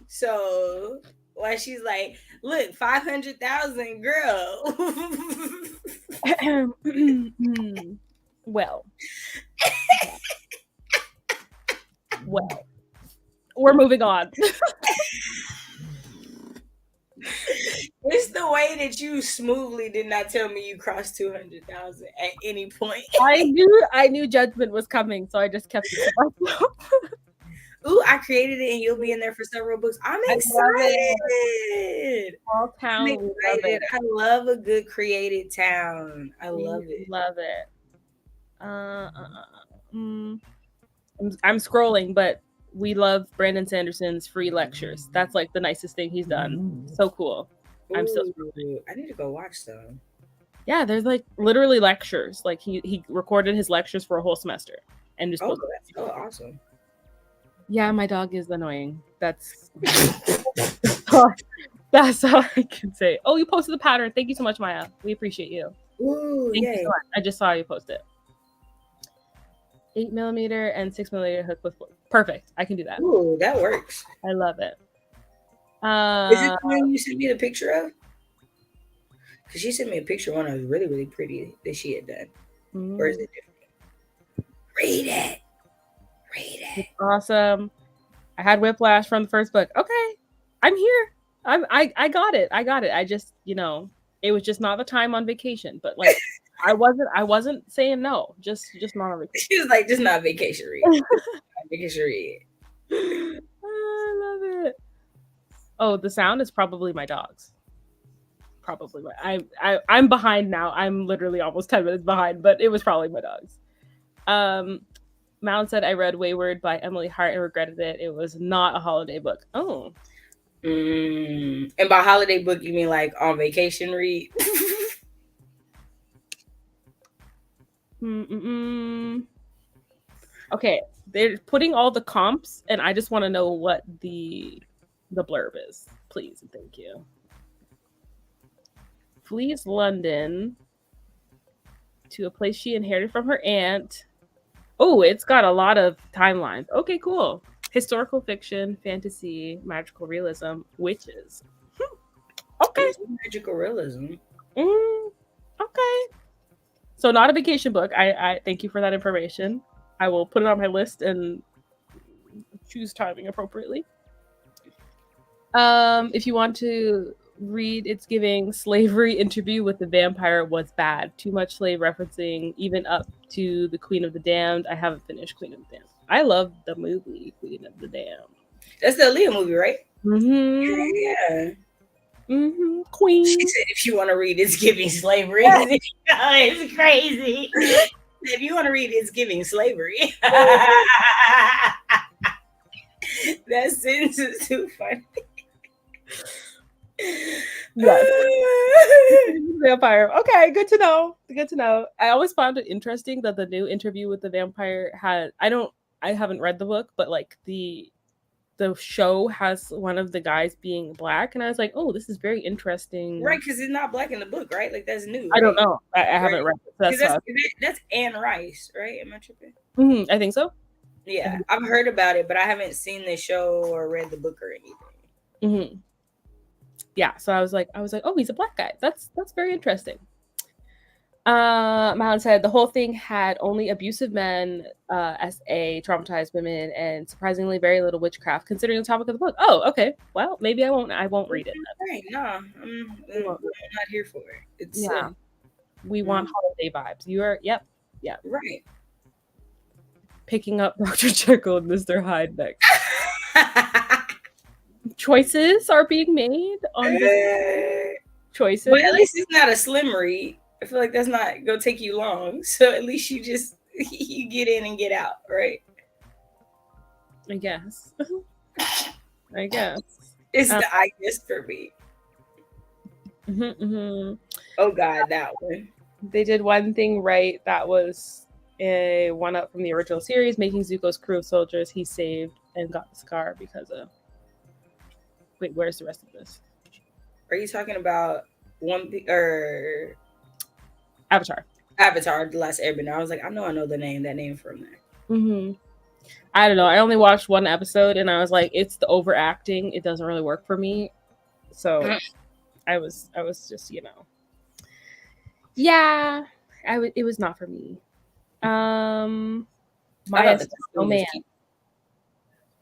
So why she's like, look, 500,000, girl. Well, we're moving on. It's the way that you smoothly did not tell me you crossed 200,000 at any point. I knew judgment was coming, so I just kept it to myself. Ooh, I created it and you'll be in there for several books. I'm excited. Small town. I'm excited. I love a good created town. I love it. Love it. I'm scrolling, but we love Brandon Sanderson's free lectures. That's like the nicest thing he's done. So cool. I'm still scrolling. I need to go watch them. Yeah, there's like literally lectures. Like he recorded his lectures for a whole semester and just that's so awesome. Yeah, my dog is annoying. That's that's all I can say. Oh, you posted the pattern. Thank you so much, Maya. We appreciate you. Ooh, Thank you so much. I just saw you post it. 8mm and 6mm hook with perfect. I can do that. Ooh, that works. I love it. Is it the one you sent me the picture of? Because she sent me a picture of one that was really, really pretty that she had done. Mm-hmm. Or is it different? Read it. It's awesome. I had whiplash from the first book. Okay, I'm here. I got it. I just, it was just not the time on vacation. But like, I wasn't saying no. Just not on vacation. She was like, just not vacation read. Vacation read. I love it. Oh, the sound is probably my dog's. Probably I'm behind now. I'm literally almost 10 minutes behind, but it was probably my dog's. Mound said I read Wayward by Emily Hart and regretted it. It was not a holiday book. Oh. And by holiday book, you mean like on vacation read? Okay, they're putting all the comps, and I just want to know what the blurb is. Please and thank you. Flees London to a place she inherited from her aunt. Oh, it's got a lot of timelines. Okay, cool. Historical fiction, fantasy, magical realism, witches. Okay. Magical realism. Okay. So not a vacation book. I thank you for that information. I will put it on my list and choose timing appropriately. If you want to read, it's giving slavery interview with the vampire was bad. Too much slave referencing, even up to the Queen of the Damned. I haven't finished Queen of the Damned. I love the movie Queen of the Damned. That's the Aaliyah movie, right? Mm-hmm. Yeah. Mm-hmm. Queen. She said, if you want to read, it's giving slavery. It's crazy. If you want to read, it's giving slavery. That sentence is too funny. Yes. Vampire. Okay, good to know. Good to know. I always found it interesting that the new Interview with the Vampire had I haven't read the book, but like the show has one of the guys being black, and I was like, oh, this is very interesting. Right, because it's not black in the book, right? Like that's new. I don't know. I haven't read it. That's Anne Rice, right? Am I tripping? Mm-hmm, I think so. Yeah, I've heard about it, but I haven't seen the show or read the book or anything. Mm-hmm. Yeah, so I was like, oh, he's a black guy. That's very interesting. Malin said the whole thing had only abusive men, SA, traumatized women, and surprisingly very little witchcraft, considering the topic of the book. Oh, okay. Well, maybe I won't read it. Right, no, I'm not here for it. It's we want holiday vibes. You are, yep, right. Picking up Dr. Jekyll and Mr. Hyde next. Choices are being made on choices. But at least it's not a slim read. I feel like that's not gonna take you long. So at least you get in and get out, right? I guess. It's the I guess for me. Mm-hmm. Oh God, that one. They did one thing right. That was a one up from the original series, making Zuko's crew of soldiers he saved and got the scar because of. Wait, where's the rest of this? Are you talking about or Avatar, The Last Airbender? I was like, I know that name from there. Mm-hmm. I don't know. I only watched one episode, and I was like, it's the overacting. It doesn't really work for me. So I was just, yeah. It was not for me. Maya Snowman.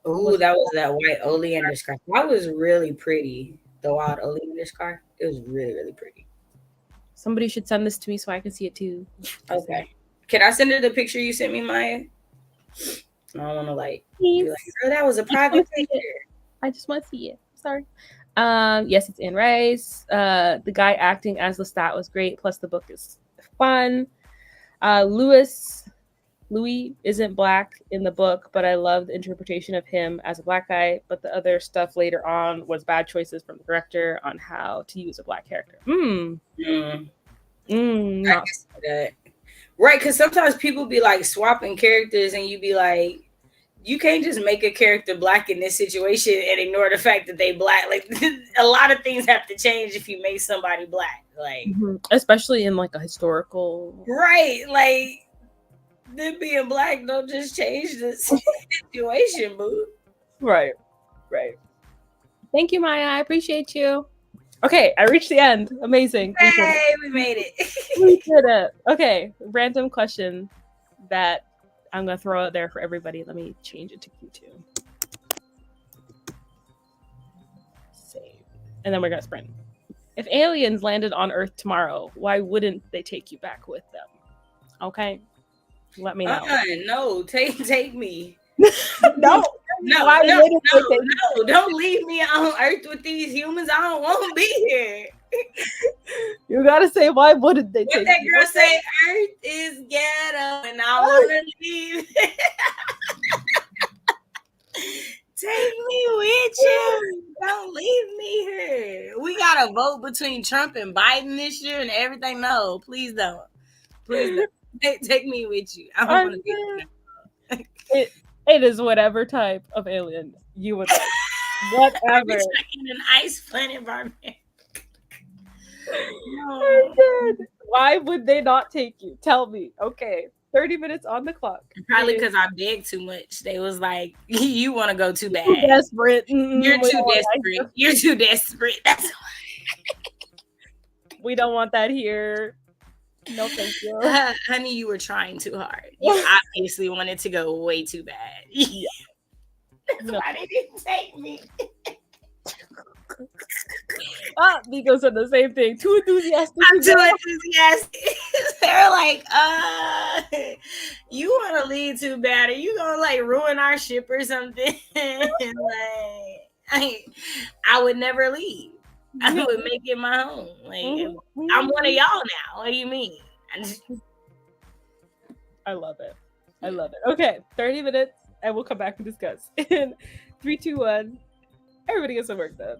Oh, that was that white oleander scarf. That was really pretty. The wild oleander scarf. It was really, really pretty. Somebody should send this to me so I can see it too. Okay. Can I send her the picture you sent me, Maya? I don't want to be like, girl, that was a private picture. I just want to see it. Sorry. Yes, it's Anne Rice. The guy acting as Lestat was great. Plus the book is fun. Lewis Louis isn't black in the book, but I love the interpretation of him as a black guy. But the other stuff later on was bad choices from the director on how to use a black character. Not that. Right, because sometimes people be like swapping characters, and you be like, you can't just make a character black in this situation and ignore the fact that they black. Like a lot of things have to change if you make somebody black. Like especially in like a historical. Right, like them being black don't just change the situation, boo. Right. Thank you, Maya. I appreciate you. Okay, I reached the end. Amazing. Hey, we made it. We did it. Okay, random question that I'm gonna throw out there for everybody. Let me change it to Q2. Save. And then we're gonna sprint. If aliens landed on Earth tomorrow, why wouldn't they take you back with them? Okay, let me know. No, take me. No, don't leave me on Earth with these humans. I don't want to be here. You gotta say, why wouldn't they take that girl say? Earth is ghetto, and I want to leave. Take me with you. Don't leave me here. We gotta vote between Trump and Biden this year and everything. No, please don't. Please don't. Take me with you. I don't want to be here. It is whatever type of alien you would like. Whatever. In an ice planet barbarian. No. Why would they not take you? Tell me. Okay. 30 minutes on the clock. Probably because I begged too much. They was like, you want to go too bad. Too desperate. You're too desperate. You're too desperate. That's why. We don't want that here. No, thank you. Honey, you were trying too hard. You obviously wanted to go way too bad. Yeah. That's why they didn't take me. Nico said the same thing. Too enthusiastic. I'm too enthusiastic. They're like, you want to leave too bad? Are you gonna like ruin our ship or something? Like, I would never leave. I would make it my home. Like, I'm one of y'all now. What do you mean? I love it. I love it. Okay, 30 minutes, and we'll come back and discuss. In 3, 2, 1. Everybody gets some work done.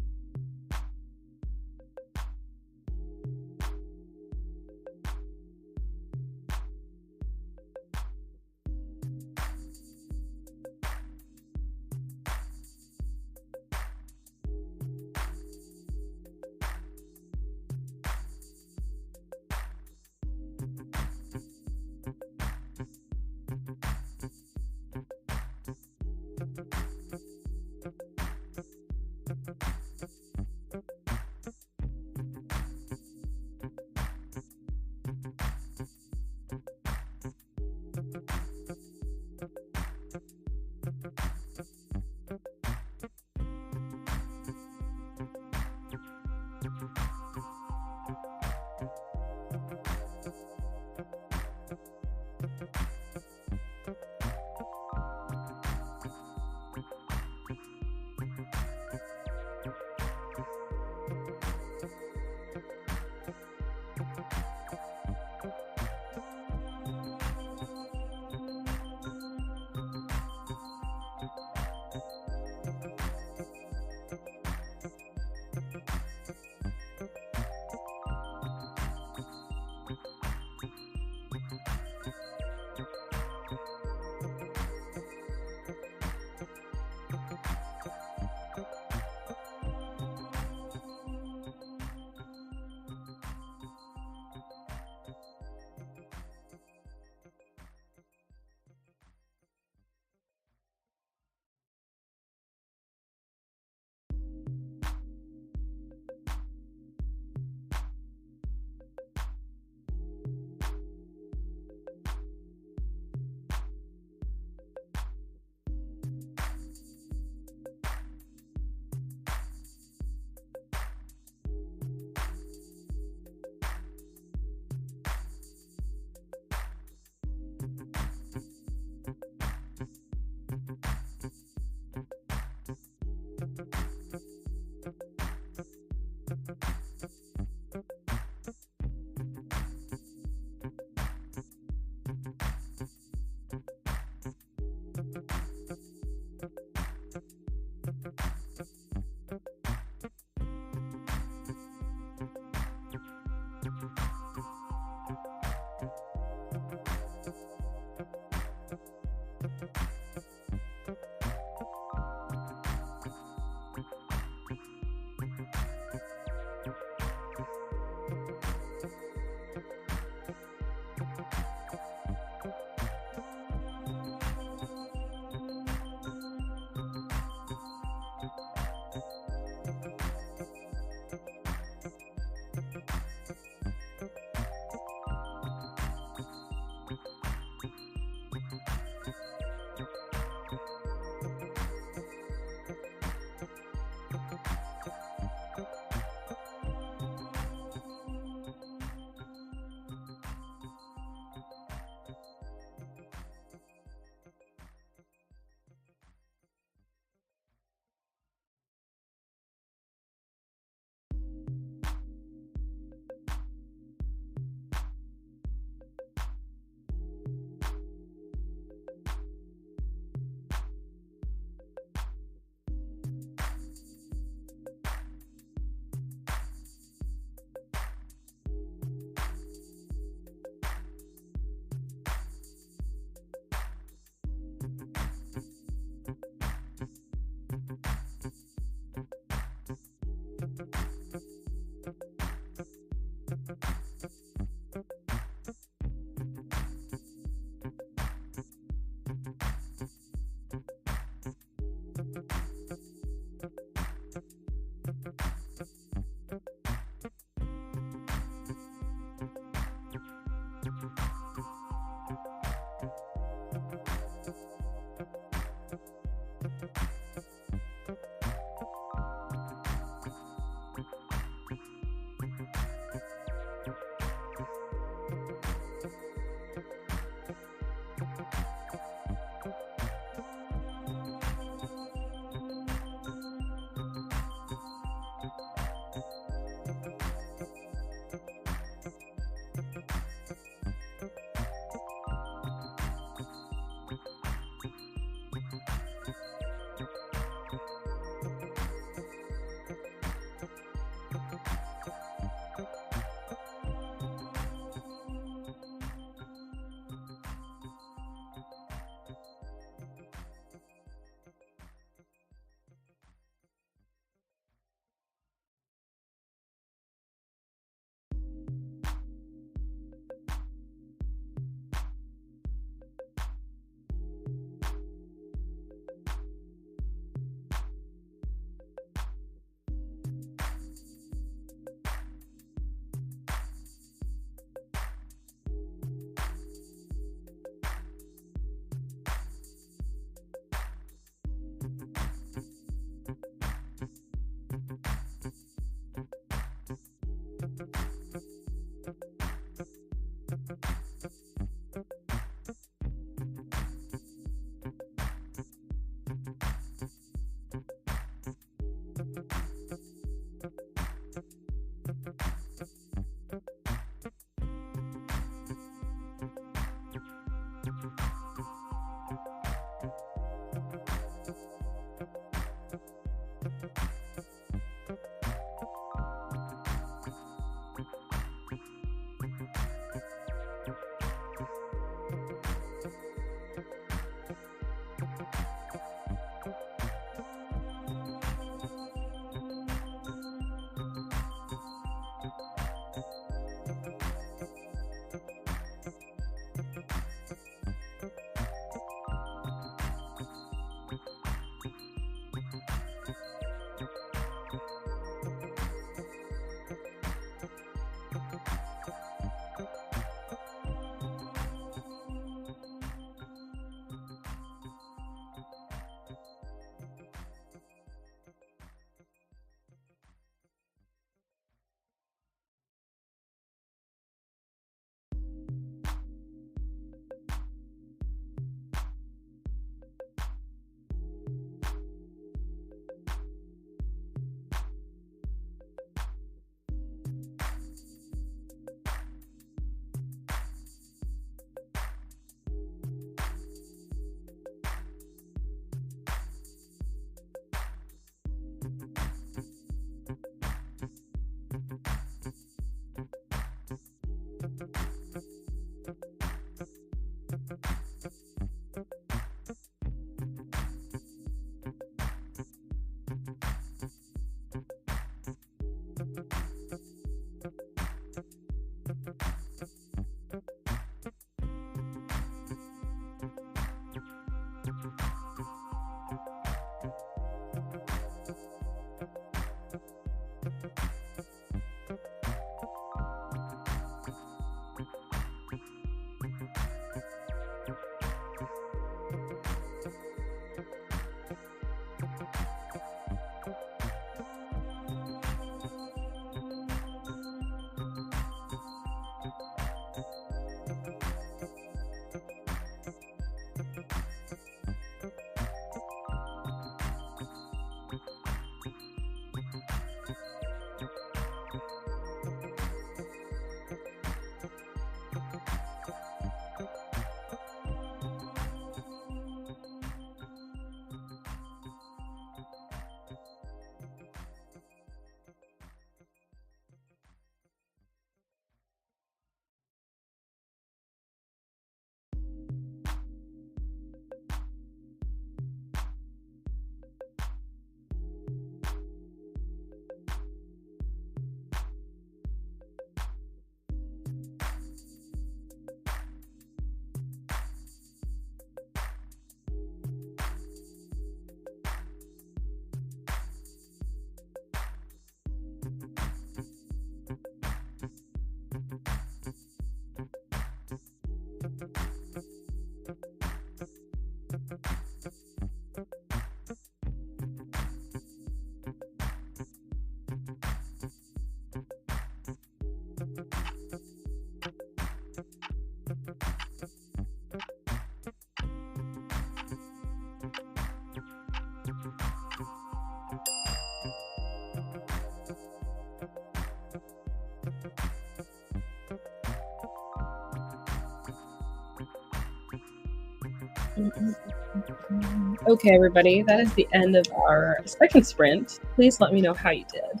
Okay, everybody, that is the end of our second sprint. Please let me know how you did.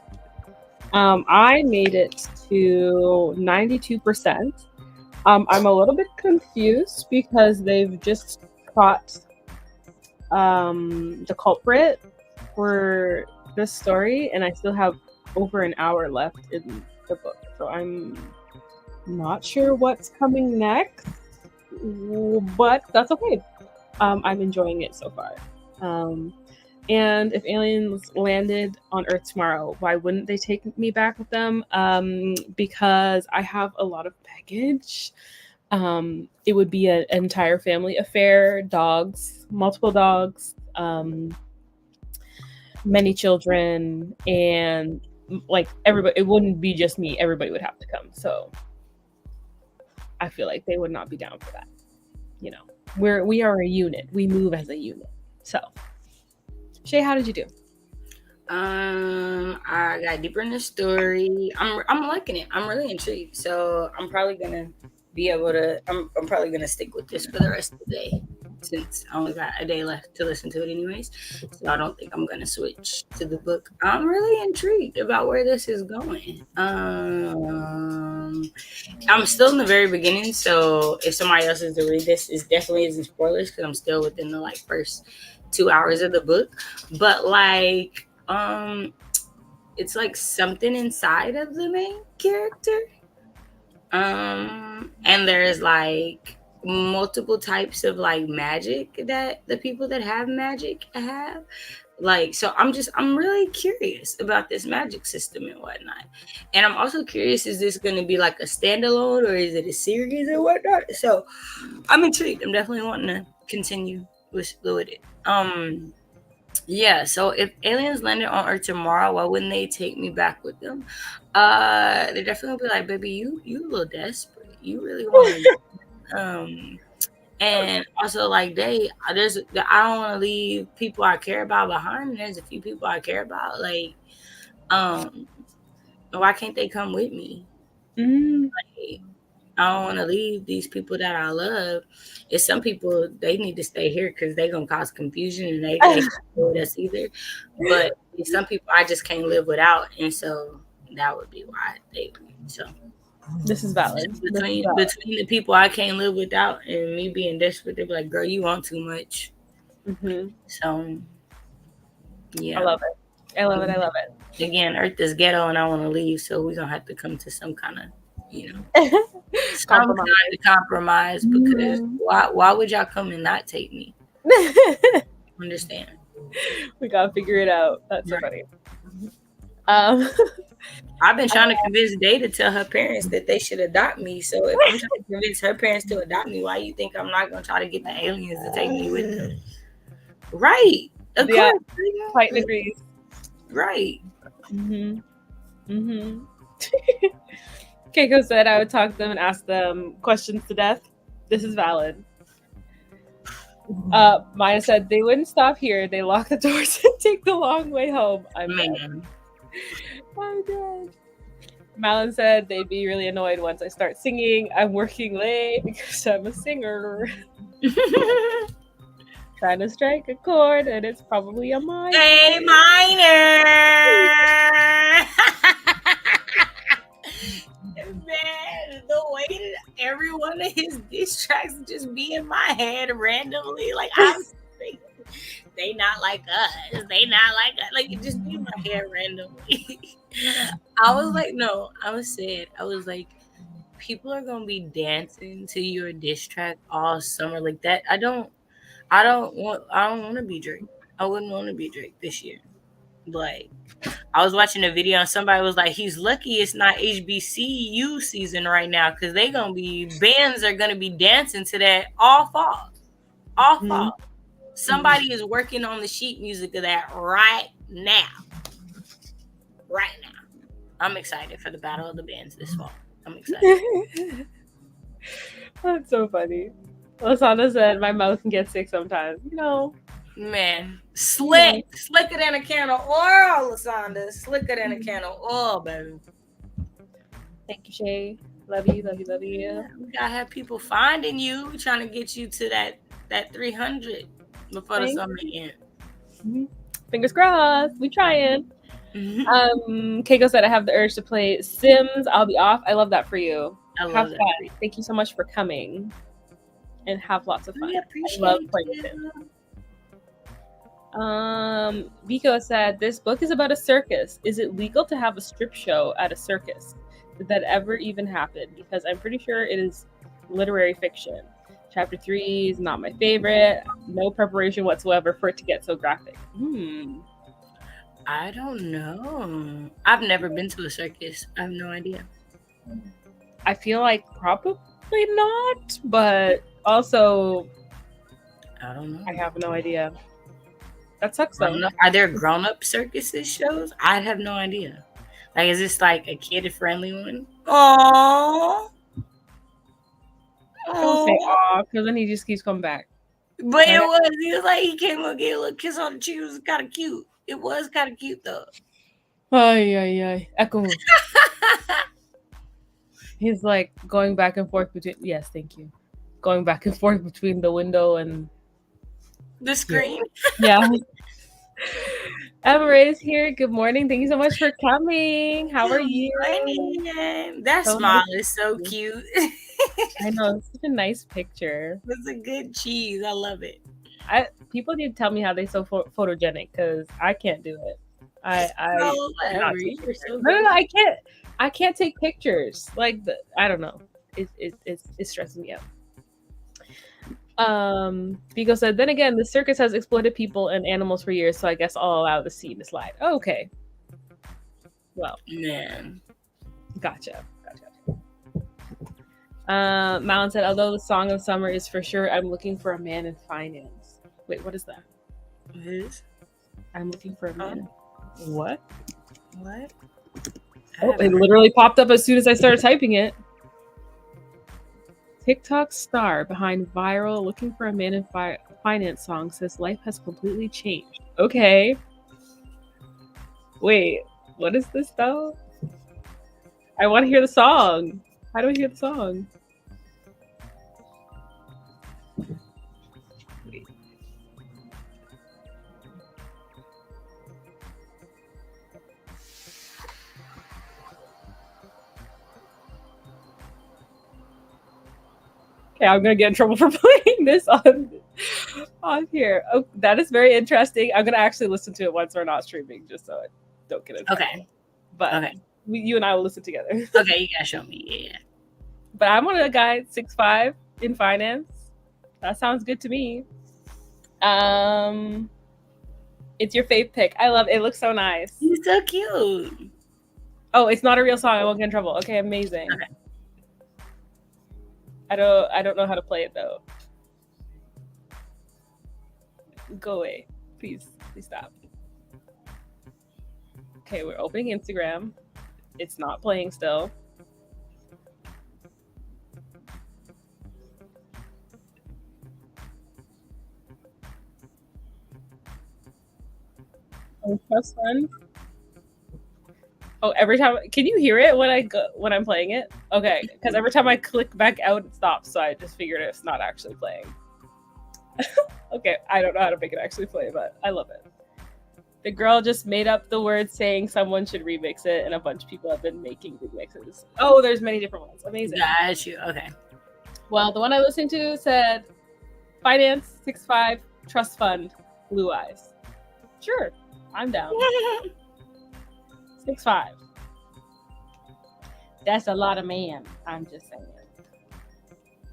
I made it to 92%. I'm a little bit confused because they've just caught the culprit for this story, and I still have over an hour left in the book. So I'm not sure what's coming next, but that's okay. I'm enjoying it so far. And if aliens landed on Earth tomorrow, why wouldn't they take me back with them? Because I have a lot of baggage. It would be an entire family affair, dogs, multiple dogs, many children, and like everybody. It wouldn't be just me. Everybody would have to come. So I feel like they would not be down for that. You know, we are a unit. We move as a unit. So, Shay, how did you do? I got deeper in the story. I'm liking it. I'm really intrigued. So I'm probably gonna be able to. I'm probably gonna stick with this for the rest of the day, since I only got a day left to listen to it, anyways. So I don't think I'm gonna switch to the book. I'm really intrigued about where this is going. I'm still in the very beginning, so if somebody else is to read this, it definitely isn't spoilers because I'm still within the first 2 hours of the book. But it's like something inside of the main character. And there's multiple types of magic that the people that have magic have. So I'm really curious about this magic system and whatnot. And I'm also curious, is this going to be like a standalone or is it a series or whatnot? So I'm intrigued. I'm definitely wanting to continue with it. Yeah, so if aliens landed on Earth tomorrow, why wouldn't they take me back with them? They're definitely gonna be like, baby, you a little desperate. You really want to and also I don't want to leave people I care about behind, and there's a few people I care about. Why can't they come with me? I don't want to leave these people that I love. It's some people, they need to stay here because they're going to cause confusion and they can't with us either. But some people I just can't live without. And so that would be why they leave. So this is valid. Between the people I can't live without and me being desperate, they'd be like, girl, you want too much. Mm-hmm. So, yeah. I love it. I love it. Again, Earth is ghetto and I want to leave. So we're going to have to come to some kind of, compromise because why would y'all come and not take me? Understand? We gotta figure it out. That's so funny. I've been trying to convince Day to tell her parents that they should adopt me. So if I'm trying to convince her parents to adopt me, why you think I'm not gonna try to get the aliens to take me with them? Right. Of course. Quite agrees. Right. Keiko said I would talk to them and ask them questions to death. This is valid. Maya said they wouldn't stop here. They lock the doors and take the long way home. I'm dead. Malin said they'd be really annoyed once I start singing. I'm working late because I'm a singer. Trying to strike a chord and it's probably a minor. A minor. Man, the way that every one of his diss tracks just be in my head randomly, I'm thinking, they not like us. They not like us. It just be in my head randomly. I was like, no, I was sad. I was like, people are gonna be dancing to your diss track all summer like that. I don't want to be Drake. I wouldn't want to be Drake this year. I was watching a video and somebody was like, he's lucky it's not HBCU season right now because bands are going to be dancing to that all fall. Somebody is working on the sheet music of that right now. I'm excited for the Battle of the Bands this fall. I'm excited. That's so funny. Lasana said my mouth can get sick sometimes. Man, slicker than a can of oil, Lasanda. Slicker than a can of oil, baby. Thank you, Shay. Love you, love you, love you. Yeah, we gotta have people finding you. We're trying to get you to that 300 before the summer ends. Mm-hmm. Fingers crossed. We trying. Keiko said I have the urge to play Sims. I'll be off. I love that for you. I love have that. fun. Thank you so much for coming. And have lots of fun. I love playing Sims. Biko said this book is about a circus. Is it legal to have a strip show at a circus? Did that ever even happen? Because I'm pretty sure it is literary fiction. Chapter 3 is not my favorite. No preparation whatsoever for it to get so graphic. I don't know. I've never been to a circus. I have no idea. I feel like probably not, but also I don't know. I have no idea. That sucks though. Are there grown-up circuses shows? I have no idea. Like, is this like a kid-friendly one? Aww. Don't say aw, because then he just keeps coming back. But it was like he came up, get a little kiss on the cheek. It was kind of cute. It was kind of cute though. Ay. Echo. He's like going back and forth between. Yes, thank you. Going back and forth between the window and the screen. Yeah. Emma is here. Good morning. Thank you so much for coming. How are you? That smile is so cute. I know. It's such a nice picture. It's a good cheese. I love it. People need to tell me how they're so photogenic because I can't do it. No, I can't. I can't take pictures. Like I don't know. It's stressing me out. Vigo said, then again, the circus has exploited people and animals for years, so I guess I'll allow the scene to slide. Oh, okay. Well. Man. Gotcha. Malin said, although the song of summer is for sure, I'm looking for a man in finance. Wait, what is that? What is? I'm looking for a man. What? Oh, it literally popped up as soon as I started typing it. TikTok star behind viral looking for a man in finance song says life has completely changed. Okay. Wait, what is this though? I want to hear the song. How do I hear the song? Wait. Okay, I'm gonna get in trouble for playing this on here. Oh, that is very interesting. I'm gonna actually listen to it once we're not streaming, just so I don't get in trouble. Okay. But you and I will listen together. Okay, you gotta show me. Yeah. But I'm on a guy 6'5" in finance. That sounds good to me. It's your fave pick. I love it. It looks so nice. He's so cute. Oh, it's not a real song. I won't get in trouble. Okay, amazing. Okay. I don't know how to play it though. Go away. Please stop. Okay, we're opening Instagram. It's not playing still. Oh, trust fund. Oh, every time, can you hear it when I'm playing it? Okay, because every time I click back out, it stops. So I just figured it's not actually playing. Okay, I don't know how to make it actually play, but I love it. The girl just made up the word saying someone should remix it, and a bunch of people have been making remixes. Oh, there's many different ones. Amazing. Got you. Okay. Well, the one I listened to said, finance, 6'5", trust fund, blue eyes. Sure, I'm down. 6'5". That's a lot of man. I'm just saying.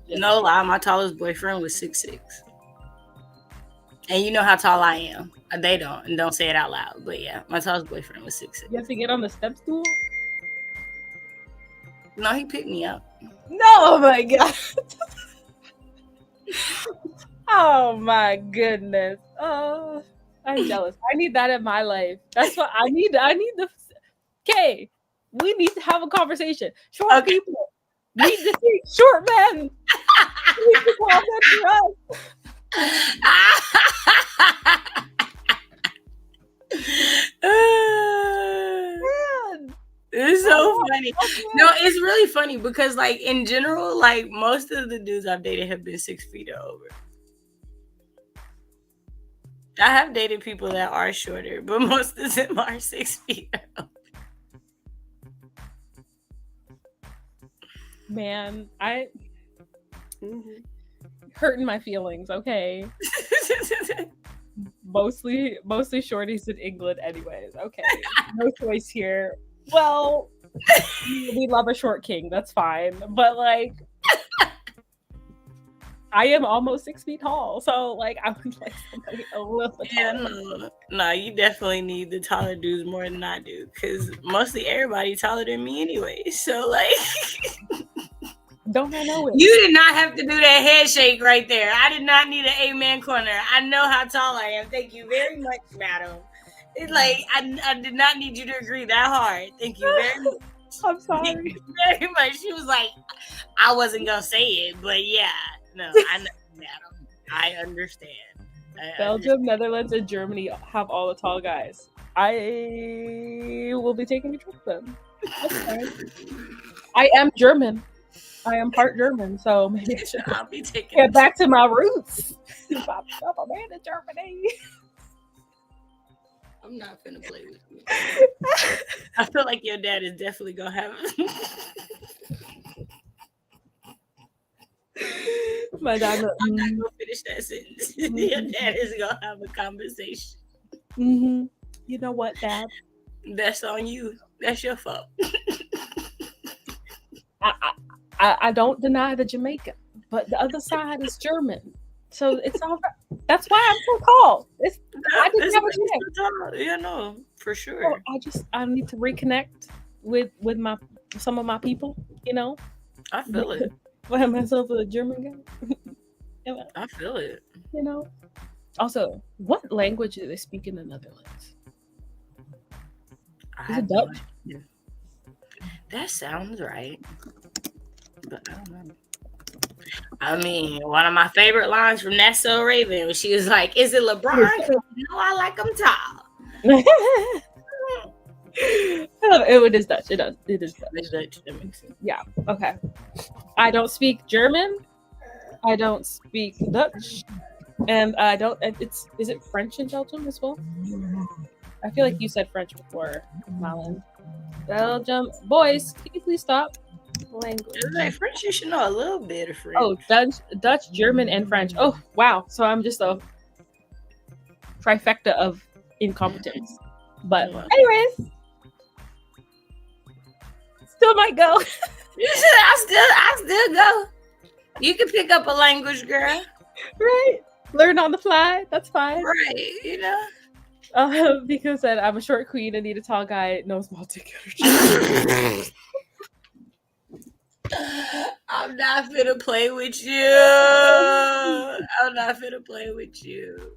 No lie, my tallest boyfriend was 6'6". And you know how tall I am. They don't say it out loud. But yeah, my tallest boyfriend was 6'6". You have to get on the step stool? No, he picked me up. No, oh my God. Oh my goodness. Oh, I'm jealous. I need that in my life. That's what I need. I need the. Okay, we need to have a conversation. Short people need to see short men. We need to call them for us. It's so funny. funny. No, it's really funny because, like, in general, like, most of the dudes I've dated have been 6 feet or over. I have dated people that are shorter, but most of them are 6 feet or over. Man, hurting my feelings, okay? mostly shorties in England anyways. Okay. No choice here. Well, we love a short king, that's fine. But like I am almost 6 feet tall, so like I would like somebody a little bit taller. No, you definitely need the taller dudes more than I do, because mostly everybody taller than me anyway. So like Don't I know it? You did not have to do that head shake right there. I did not need an amen corner. I know how tall I am. Thank you very much, madam. It's like I did not need you to agree that hard. Thank you very much. I'm sorry. Thank you very much. She was like, I wasn't gonna say it, but yeah, no, I know, madam. I understand. Belgium, Netherlands, and Germany have all the tall guys. I will be taking a trip then. That's fine. I am German. I am part German, so maybe I'll be taking get back to my roots. I'm a man in Germany. I'm not gonna play with you. I feel like your dad is definitely gonna have My dad. I'm not gonna finish that sentence. Your dad is gonna have a conversation. Mm-hmm. You know what, Dad? That's on you. That's your fault. I don't deny the Jamaican, but the other side is German, so it's all right. That's why I'm so tall. I didn't have a chance. Yeah, no, for sure. So I need to reconnect with some of my people. You know, I feel it. Find myself a German guy. I feel it. You know. Also, what language do they speak in the Netherlands? Is it Dutch? No, that sounds right. But I don't know. I mean, one of my favorite lines from That's So Raven when she was like, "Is it LeBron? No, I like him tall." It is Dutch. It is Dutch. It's Dutch. That makes sense. Yeah. Okay. I don't speak German. I don't speak Dutch, and I don't. Is it French in Belgium as well? I feel like you said French before, Malin. Belgium boys, can you please stop? Language. Like French, you should know a little bit of French. Oh, Dutch, German, and French. Oh, wow. So I'm just a trifecta of incompetence. But anyways, still might go. I still go. You can pick up a language, girl. Right. Learn on the fly. That's fine. Right. You know. Because I'm a short queen and need a tall guy. No small dick energy. I'm not finna play with you. I'm not finna play with you.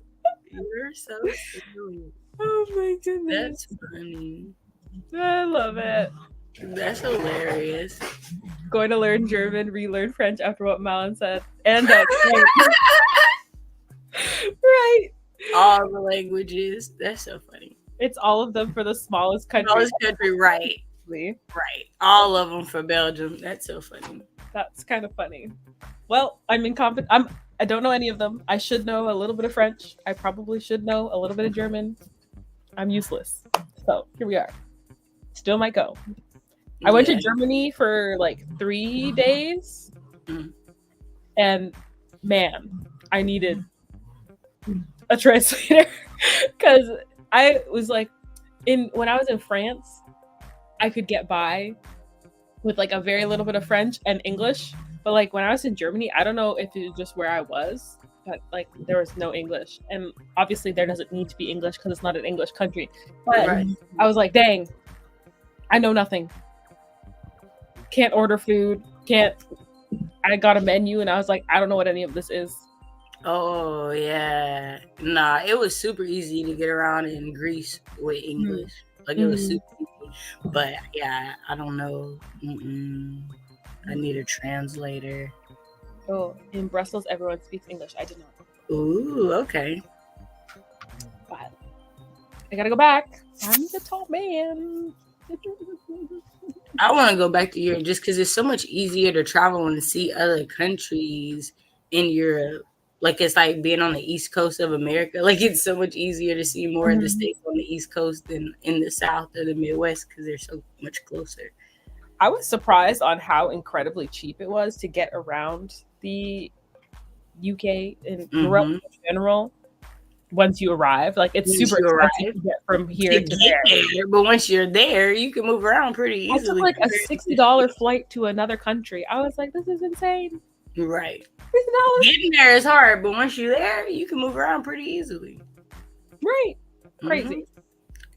You're so silly. Oh my goodness. That's funny. I love it. That's hilarious. Going to learn German, relearn French after what Malin said. And Dutch. Right. All the languages. That's so funny. It's all of them for the smallest country. Smallest country, right. Right. All of them for Belgium. That's so funny. That's kind of funny. Well, I'm incompetent. I don't know any of them. I should know a little bit of French. I probably should know a little bit of German. I'm useless. So here we are. Still might go. I went to Germany for like 3 days. And man, I needed a translator. Because I was like, when I was in France, I could get by with like a very little bit of French and English. But like when I was in Germany, I don't know if it was just where I was, but like there was no English. And obviously there doesn't need to be English because it's not an English country. But I was like, dang, I know nothing. Can't order food. I got a menu and I was like, I don't know what any of this is. Oh, yeah. Nah, it was super easy to get around in Greece with English. Like it was super easy. But yeah, I don't know. I need a translator. Oh, in Brussels, everyone speaks English. I did not. Ooh, okay. But I gotta go back. I'm the tall man. I want to go back to Europe just because it's so much easier to travel and see other countries in Europe. Like it's like being on the East Coast of America. Like it's so much easier to see more of the states on the East Coast than in the South or the Midwest because they're so much closer. I was surprised on how incredibly cheap it was to get around the UK and Europe in general. Once you arrive, like it's super expensive to get from here to there. But once you're there, you can move around pretty easily. I took like a $60 flight to another country. I was like, this is insane. Right. $60. Getting there is hard, but once you're there, you can move around pretty easily. Right. Crazy.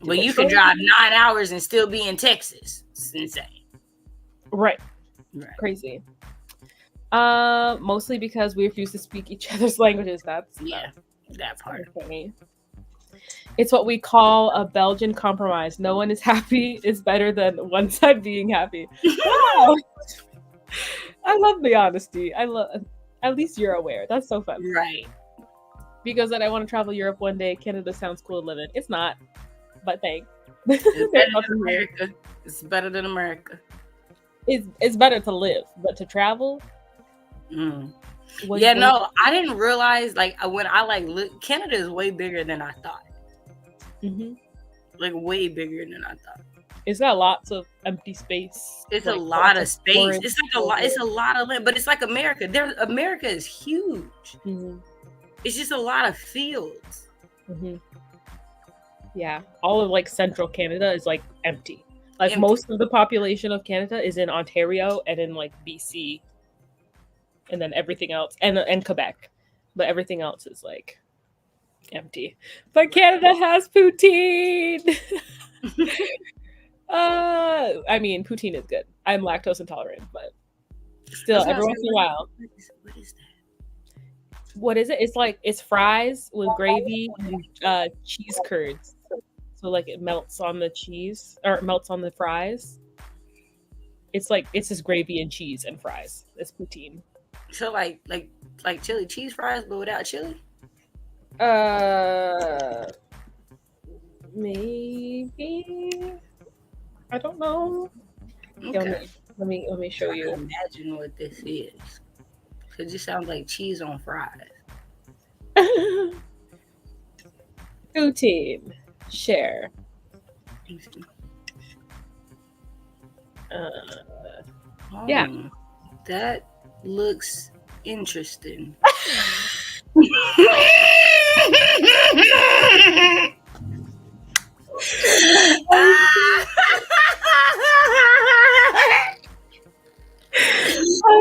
But you can drive 9 hours and still be in Texas. It's insane. Right. Crazy. Mostly because we refuse to speak each other's languages. That's that part. Funny. It's what we call a Belgian compromise. No one is happy is better than one side being happy. Wow. I love the honesty. At least you're aware. That's so fun. Right. Because then I want to travel Europe one day. Canada sounds cool to live in. It's not. But thanks. It's better than America. It's better than America. It's better to live, but to travel. Yeah, no, I didn't realize when I look, Canada is way bigger than I thought. Like way bigger than I thought. It's got lots of empty space. It's a lot of space. It's like a lot. It's a lot of land, but it's like America. America is huge. It's just a lot of fields. Yeah, all of central Canada is empty. Most of the population of Canada is in Ontario and in BC, and then everything else, and Quebec, but everything else is empty. But Canada has poutine. I mean, poutine is good. I'm lactose intolerant, but still, every once in a while. What is that? What is it? It's fries with gravy and cheese curds. So it melts on the cheese or it melts on the fries. It's just gravy and cheese and fries. It's poutine. So like chili cheese fries, but without chili. Maybe. I don't know. Okay. Let me show you. Imagine what this is. It just sounds like cheese on fries. Poutine. Share. Yeah. That looks interesting.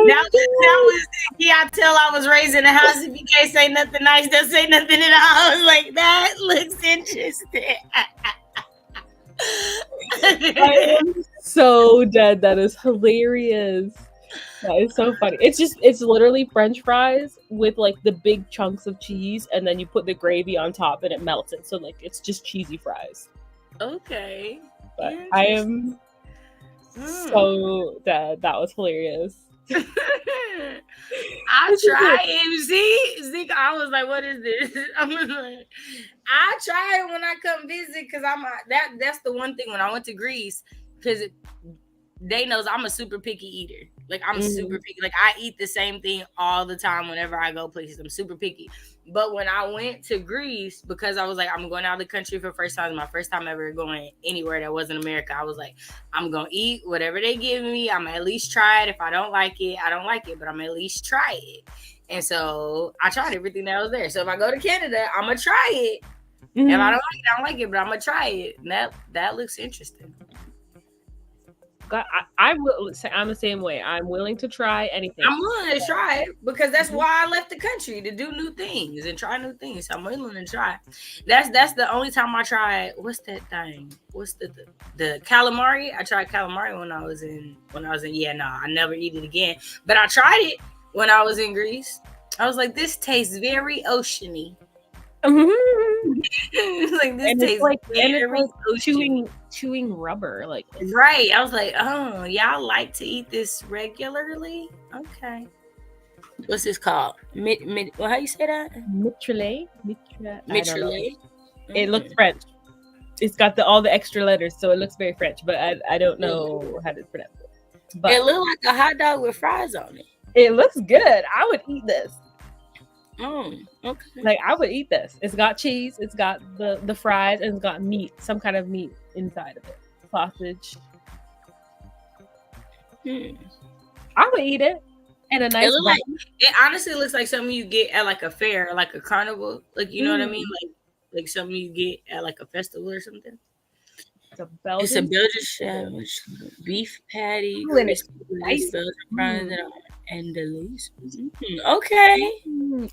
That was I tell I was raised in a house. If you can't say nothing nice, don't say nothing at all. I was like, that looks interesting. I am so dead. That is hilarious. That is so funny. It's literally French fries with the big chunks of cheese, and then you put the gravy on top and it melts it. So it's just cheesy fries. Okay. But I am so dead. That was hilarious. I try it. Zeke, I was like, what is this? I try it when I come visit because that's the one thing when I went to Greece, because they knows I'm a super picky eater. I'm super picky. I eat the same thing all the time whenever I go places. I'm super picky. But when I went to Greece, because I was like, I'm going out of the country for the first time, my first time ever going anywhere that wasn't America, I was like, I'm going to eat whatever they give me. I'm at least try it. If I don't like it, I don't like it, but I'm at least try it. And so I tried everything that was there. So if I go to Canada, I'm going to try it. If I don't like it, I don't like it, but I'm going to try it. And that looks interesting. I will say I'm the same way. I'm willing to try anything. I'm willing to try it because that's why I left the country, to do new things and try new things. So I'm willing to try. That's the only time I tried. What's that thing? What's the calamari? I tried calamari when I was in. Yeah, no, I never eat it again. But I tried it when I was in Greece. I was like, this tastes very oceany. Chewing rubber, right. I was like, oh, y'all like to eat this regularly? Okay. What's this called? How you say that? Mitrele. Mitrele. It looks French. It's got all the extra letters, so it looks very French, but I don't know how to pronounce it. But it looks like a hot dog with fries on it. It looks good. I would eat this. Okay. Like I would eat this. It's got cheese. It's got the fries, and it's got meat, some kind of meat inside of it, sausage. I would eat it. And a nice. It honestly looks like something you get at like a fair, like a carnival. Like you know what I mean? Like something you get at like a festival or something. It's a Belgian sandwich, beef patty, crispy Belgian fries, and delicious. Okay.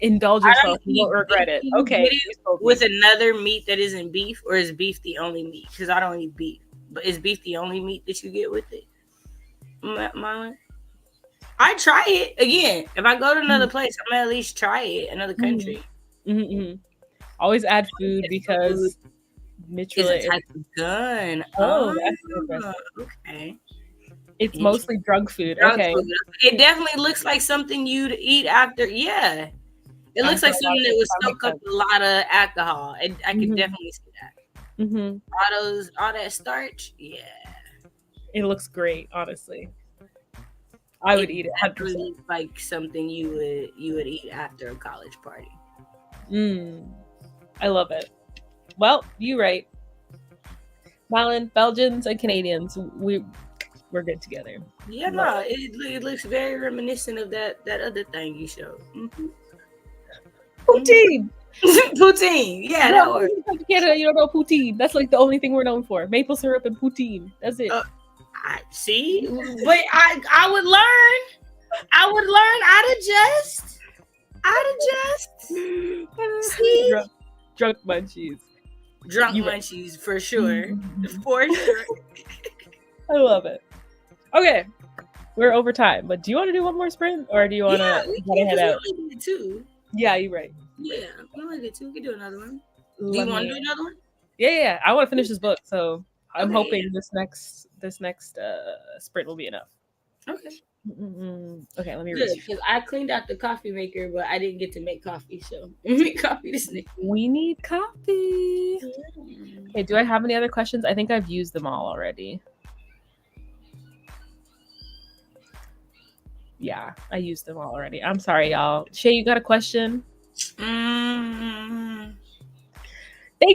Indulge yourself. You won't regret it. Okay. With another meat that isn't beef, or is beef the only meat? Because I don't eat beef. But is beef the only meat that you get with it? Marlon? I try it again. If I go to another place, I'm gonna at least try it. Another country. Always add food because Mitchell is a type of gun. Oh, that's okay. It's mostly drug food. Okay. It definitely looks like something you'd eat after. Yeah. It looks like something that would soak up a lot of alcohol. I can definitely see that. All that starch. Yeah. It looks great, honestly. I would eat it. 100%. Like something you would eat after a college party. I love it. Well, you're right. Marlon, Belgians and Canadians, we're good together. Yeah, no, it looks very reminiscent of that other thing you showed. Poutine. Poutine. Yeah, that works. Canada, you don't know poutine. That's like the only thing we're known for. Maple syrup and poutine. That's it. I see, but I would learn. I'd adjust. See? Drunk munchies. Munchies for sure. For sure. I love it. Okay, we're over time, but do you want to do one more sprint, or do you want to head out? We only did 2. Yeah, you're right. Yeah, we only did 2. We can do another one. Do you want to do another one? Yeah. I want to finish this book, so I'm hoping this next sprint will be enough. Okay. Okay, let me read. Because I cleaned out the coffee maker, but I didn't get to make coffee, so make coffee this night. We need coffee. Okay, do I have any other questions? I think I've used them all already. Yeah, I used them all already. I'm sorry, y'all. Shay, you got a question? Thank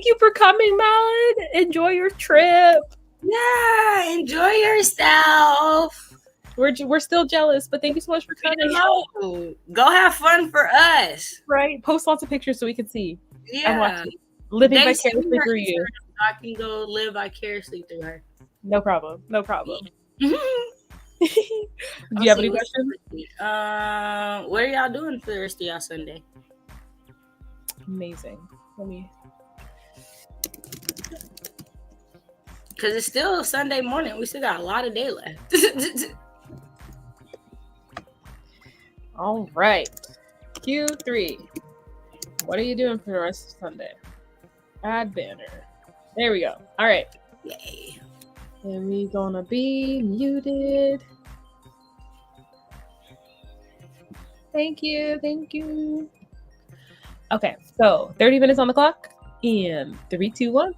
you for coming, Malin. Enjoy your trip. Yeah, enjoy yourself. We're still jealous, but thank you so much for coming. Go have fun for us. Right? Post lots of pictures so we can see. Yeah. Living vicariously through you. I can go live vicariously through her. No problem. Do you have any questions? What are y'all doing for the rest of y'all Sunday? Amazing. Because it's still Sunday morning. We still got a lot of day left. All right. Q3. What are you doing for the rest of Sunday? Add banner. There we go. All right. Yay. And we gonna be muted. Thank you. Okay, so 30 minutes on the clock. And 3, 2, 1.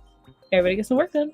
Everybody get some work done.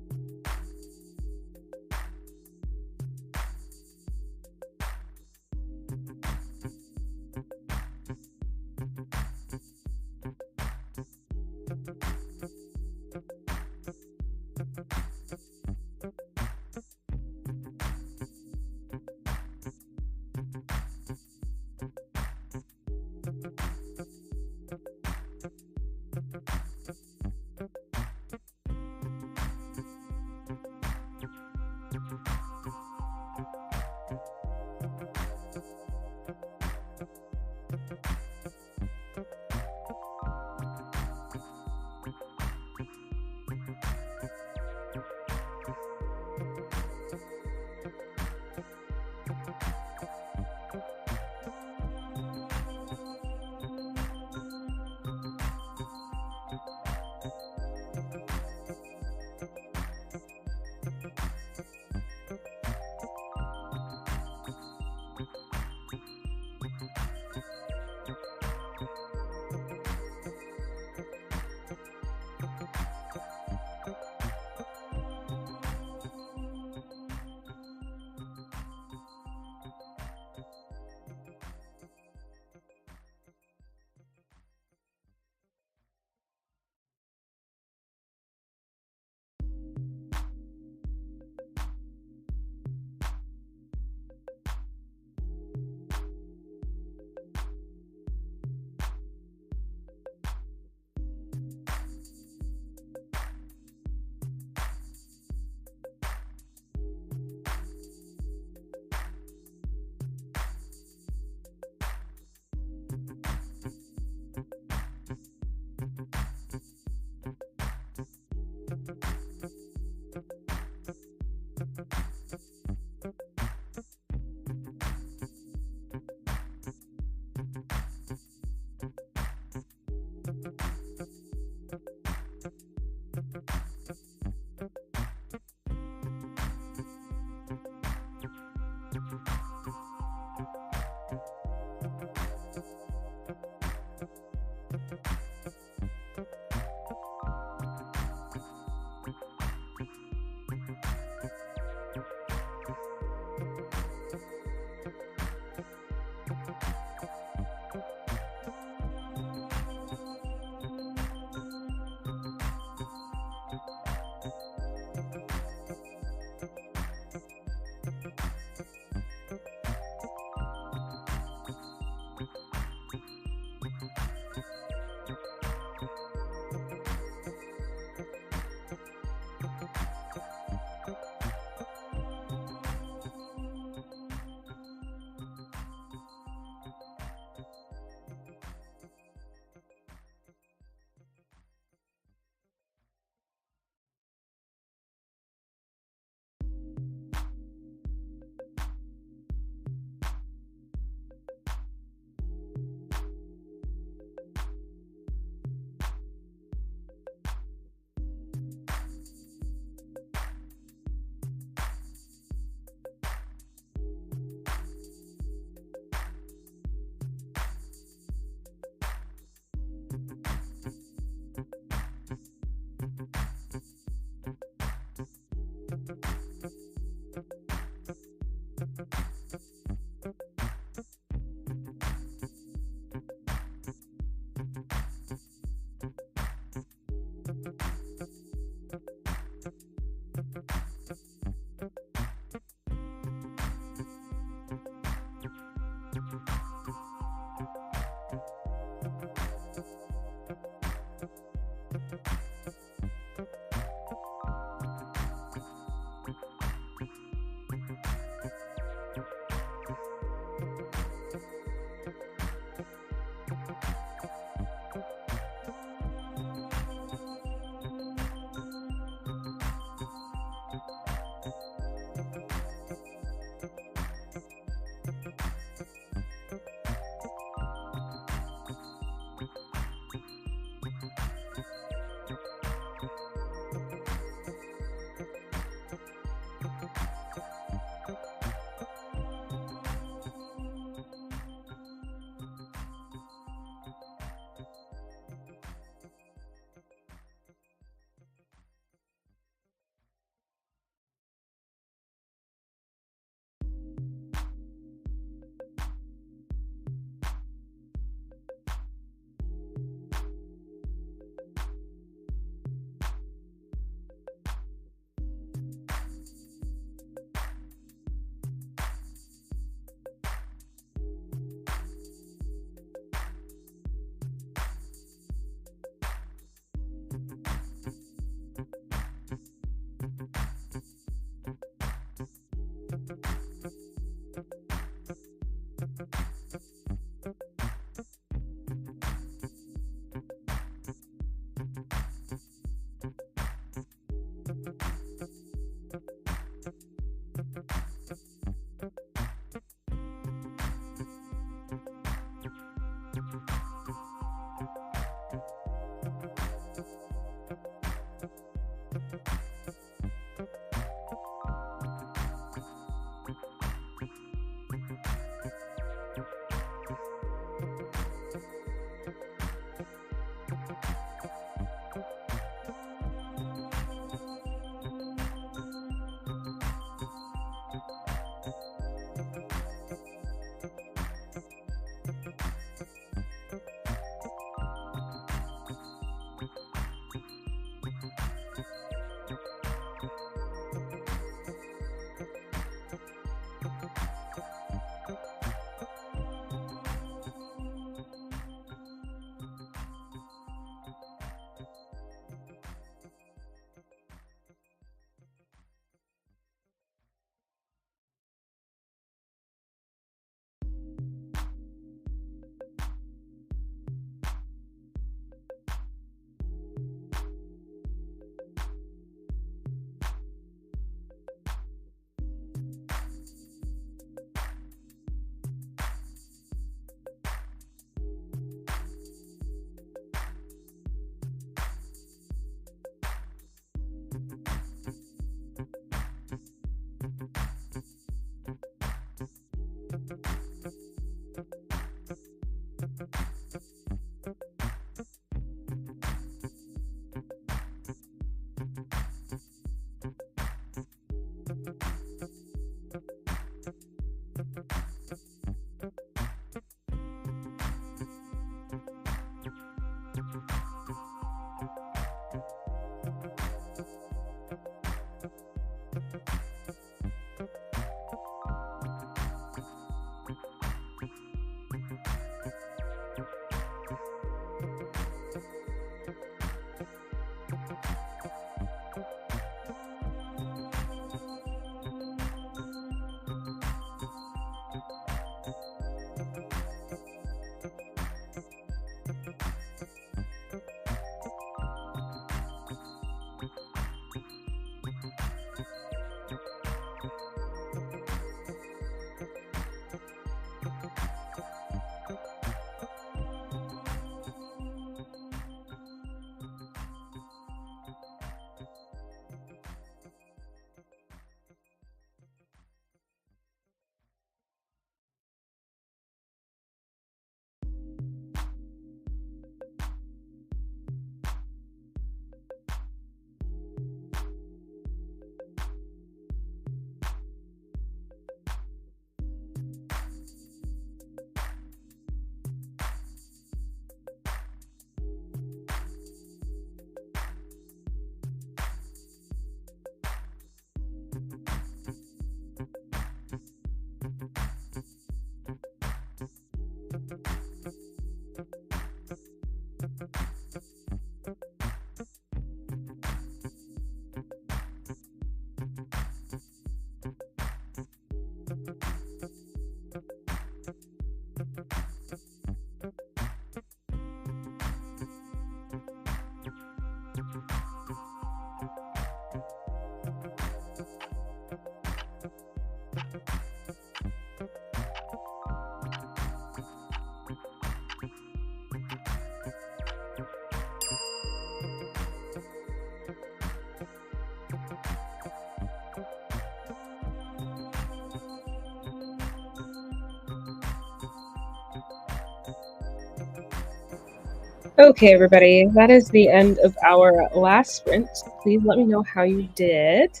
Okay, everybody, that is the end of our last sprint. Please let me know how you did.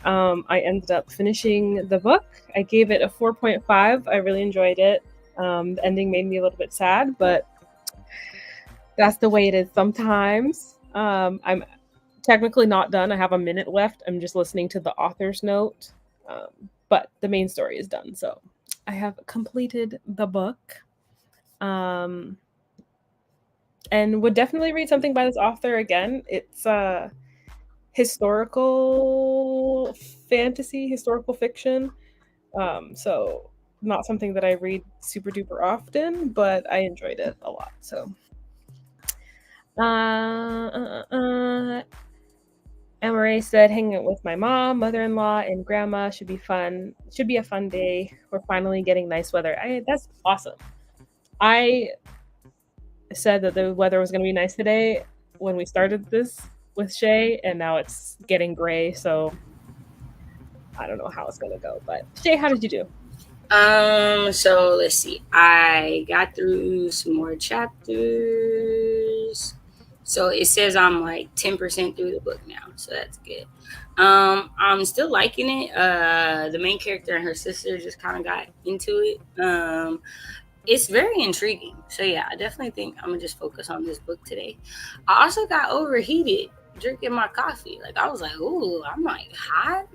I ended up finishing the book. I gave it a 4.5. I really enjoyed it. The ending made me a little bit sad, but that's the way it is sometimes. I'm technically not done. I have a minute left. I'm just listening to the author's note, but the main story is done. So I have completed the book. And would definitely read something by this author again. It's historical fantasy, historical fiction. So not something that I read super duper often, but I enjoyed it a lot. So MRA said hanging out with my mom, mother-in-law, and grandma should be fun. Should be a fun day. We're finally getting nice weather. That's awesome. I said that the weather was going to be nice today when we started this with Shay, and now it's getting gray, so I don't know how it's going to go. But Shay, how did you do? So let's see. I got through some more chapters. So it says I'm like 10% through the book now, so that's good. I'm still liking it. The main character and her sister just kind of got into it. It's very intriguing. So yeah, I definitely think I'm gonna just focus on this book today. I also got overheated drinking my coffee. Like I was like, ooh, I'm like hot.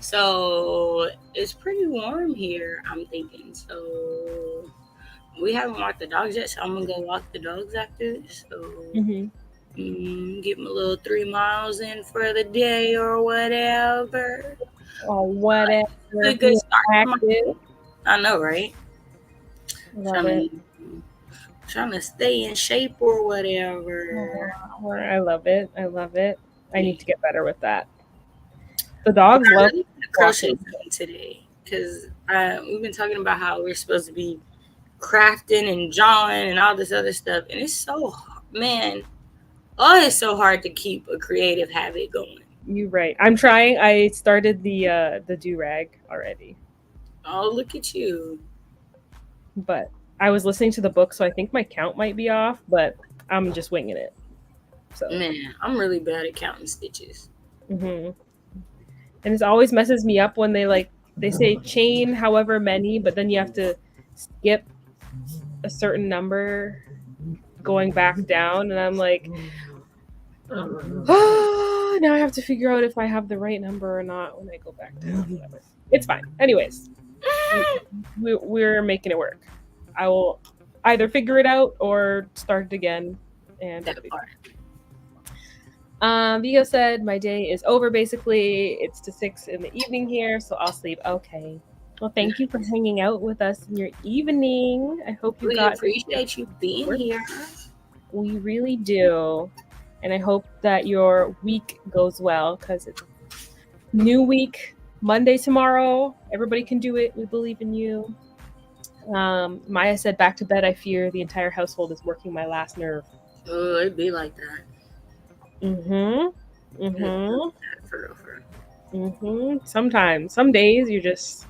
So it's pretty warm here, I'm thinking. So we haven't walked the dogs yet, so I'm gonna go walk the dogs after this. So get my little 3 miles in for the day or whatever. Or whatever. A good start. I know, right? Trying to stay in shape or whatever. I love it. I love it. I need to get better with that. The dogs love crochet today because we've been talking about how we're supposed to be crafting and drawing and all this other stuff, and it's so it's so hard to keep a creative habit going. You're right. I'm trying. I started the do-rag already. Oh, look at you. But I was listening to the book, so I think my count might be off, but I'm just winging it. So man, I'm really bad at counting stitches. And it always messes me up when they say chain however many, but then you have to skip a certain number going back down, and I'm like, oh, now I have to figure out if I have the right number or not when I go back down. It's fine. Anyways, we're making it work. I will either figure it out or start it again. And Vigo said, my day is over basically. It's to 6 in the evening here, so I'll sleep. Okay. Well, thank you for hanging out with us in your evening. I hope we appreciate you being here. We really do. And I hope that your week goes well, because it's new week, Monday tomorrow. Everybody can do it. We believe in you. Maya said, back to bed. I fear the entire household is working my last nerve. Oh, it'd be like that. Sometimes, some days you're just.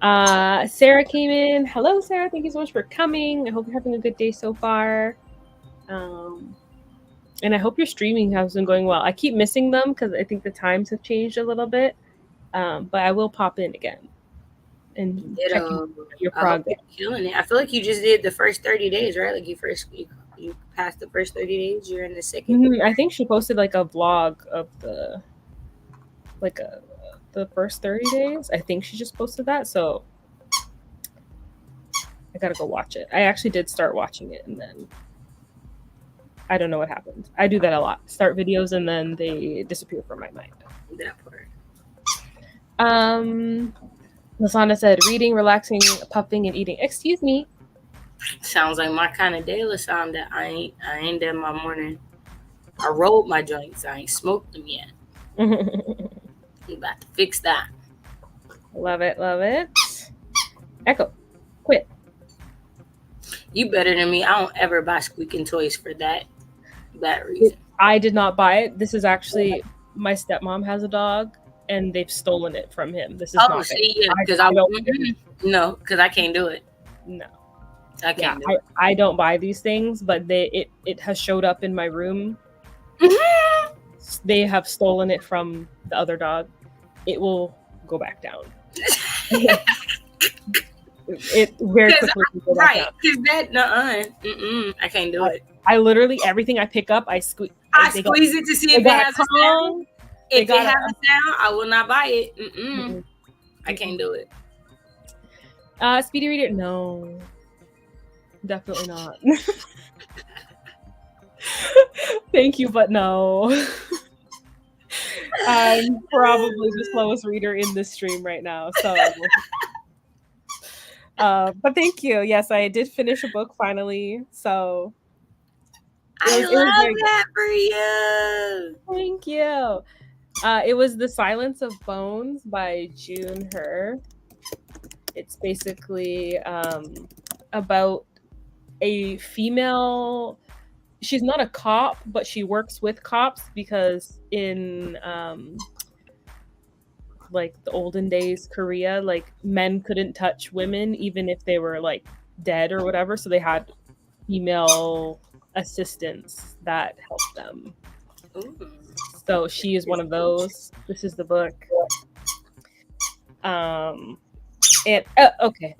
Sarah came in. Hello, Sarah. Thank you so much for coming. I hope you're having a good day so far. And I hope your streaming has been going well. I keep missing them because I think the times have changed a little bit. But I will pop in again and check your progress. Killing it. I feel like you just did the first 30 days, right? Like you passed the first 30 days. You're in the second. I think she posted like a vlog of the first 30 days. I think she just posted that, so I gotta go watch it. I actually did start watching it, and then I don't know what happened. I do that a lot. Start videos and then they disappear from my mind. That part. Lasana said, reading, relaxing, puffing, and eating. Excuse me. Sounds like my kind of day, Lasana. I ain't done my morning. I rolled my joints. I ain't smoked them yet. You about to fix that. Love it, love it. Echo, quit. You better than me. I don't ever buy squeaking toys for that reason. I did not buy it. This is actually, my stepmom has a dog, and they've stolen it from him. This is not see, yeah, because because I can't do it. No, I can't do it. I don't buy these things, but it has showed up in my room. They have stolen it from the other dog. It will go back down. It very quickly can go back down. Because that, I can't do it. I literally, everything I pick up, I squeeze it to see if it has a sound. If it has a sound, I will not buy it. I can't do it. Speedy Reader, no. Definitely not. Thank you, but no. I'm probably the slowest reader in this stream right now, so but thank you. Yes, I did finish a book finally, so I love that for you. Thank you. It was The Silence of Bones by June Her. It's basically about a female. She's not a cop, but she works with cops because in like the olden days Korea, like men couldn't touch women even if they were like dead or whatever, so they had female assistants that helped them. Ooh. So she is one of those. This is the book. And okay,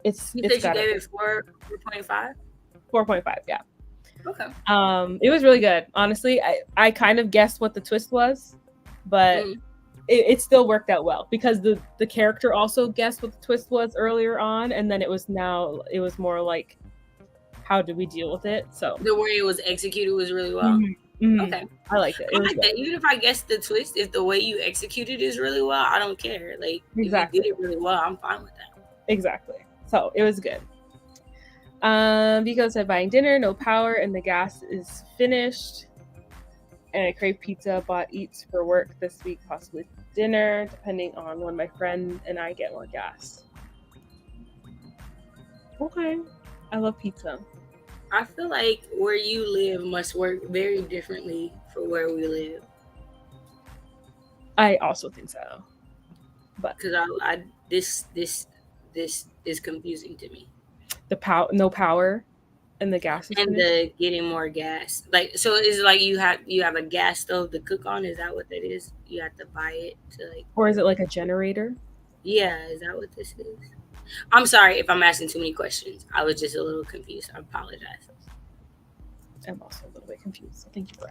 you said you gave it 4.5. 4.5, yeah. Okay. It was really good. Honestly, I kind of guessed what the twist was, but it still worked out well because the character also guessed what the twist was earlier on, and then it was more like, how do we deal with it? So the way it was executed was really well. Okay, I liked it. I like that. Even if I guess the twist, if the way you executed is really well, I don't care. Like, exactly. If you did it really well, I'm fine with that. Exactly. So it was good. Because said buying dinner, no power, and the gas is finished. And I crave pizza, bought eats for work this week, possibly dinner, depending on when my friend and I get more gas. Okay. I love pizza. I feel like where you live must work very differently for where we live. I also think so. But because this is confusing to me. The no power and the gas is and finished? The getting more gas. Like, so is it like you have a gas stove to cook on? Is that what that is? You have to buy it to like, or is it like a generator? Yeah, is that what this is? I'm sorry if I'm asking too many questions. I was just a little confused. I apologize. I'm also a little bit confused, so thank you for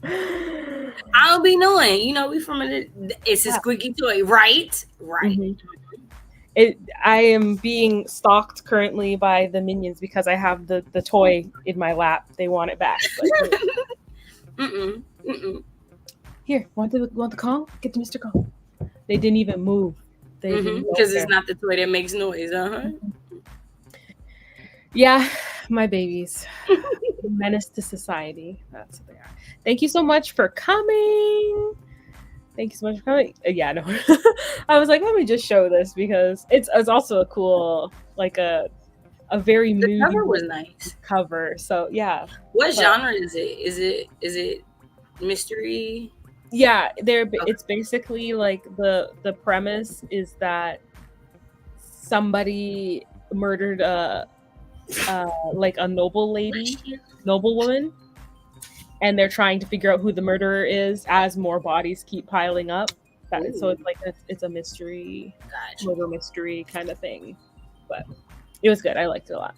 asking. I'll be knowing. You know, we from it's a squeaky toy, right? Right. Mm-hmm. I am being stalked currently by the minions because I have the toy in my lap. They want it back. But, Here, want the Kong? Get the Mr. Kong. They didn't even move. Because it's not the toy that makes noise. Yeah, my babies. Menace to society. That's what they are. Thank you so much for coming. Thank you so much for coming. Yeah, no. I was like, let me just show this because it's also a cool, like a very moody. The cover was nice. Cover. So yeah. What genre is it? Is it mystery? Yeah, it's basically like the premise is that somebody murdered like a noblewoman, and they're trying to figure out who the murderer is as more bodies keep piling up. So it's like it's a mystery, murder mystery kind of thing. But it was good. I liked it a lot.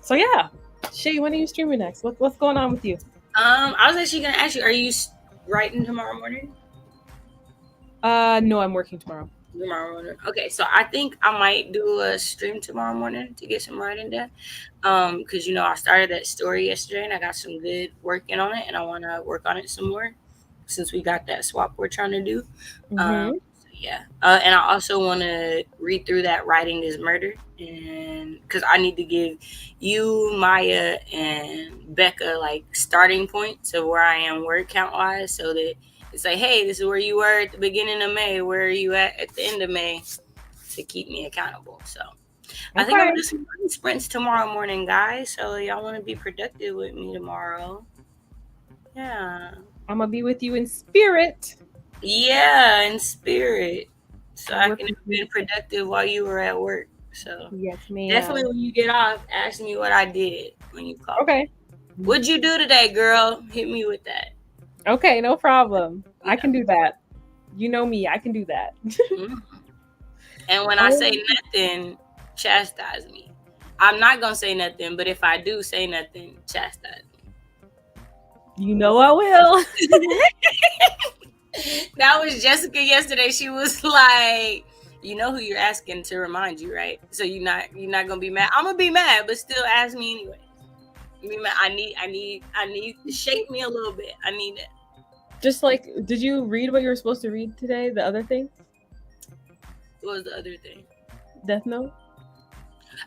So yeah, Shay, when are you streaming next? What's going on with you? I was actually gonna ask you, are you writing tomorrow morning? No, I'm working tomorrow. Okay, so I think I might do a stream tomorrow morning to get some writing done. Because I started that story yesterday and I got some good work in on it, and I want to work on it some more since we got that swap we're trying to do. So yeah, and I also want to read through that Writing is Murder, and because I need to give you, Maya, and Becca like starting points of where I am word count wise, so that it's like, hey, this is where you were at the beginning of May. Where are you at the end of May? To keep me accountable. So I think I'm going to do some sprints tomorrow morning, guys. So y'all want to be productive with me tomorrow. Yeah. I'm going to be with you in spirit. Yeah, in spirit. So I Work can with have me. been productive while you were at work. So Yes, definitely ma'am. when you get off, ask me what I did when you call me. Okay. What'd you do today, girl? Hit me with that. Okay, no problem. I Yeah. can do that. You know me, I can do that. Mhm. And when I say Oh, nothing, chastise me. I'm not gonna say nothing, but if I do say nothing, chastise you know I will. me. That was Jessica yesterday. She was like, "You know who you're asking to remind you, right? So you're not gonna be mad. I'm gonna be mad, but still ask me anyway. Be mad. I need shake me a little bit. I need it. Just like, did you read what you were supposed to read today? The other thing? What was the other thing? Death Note?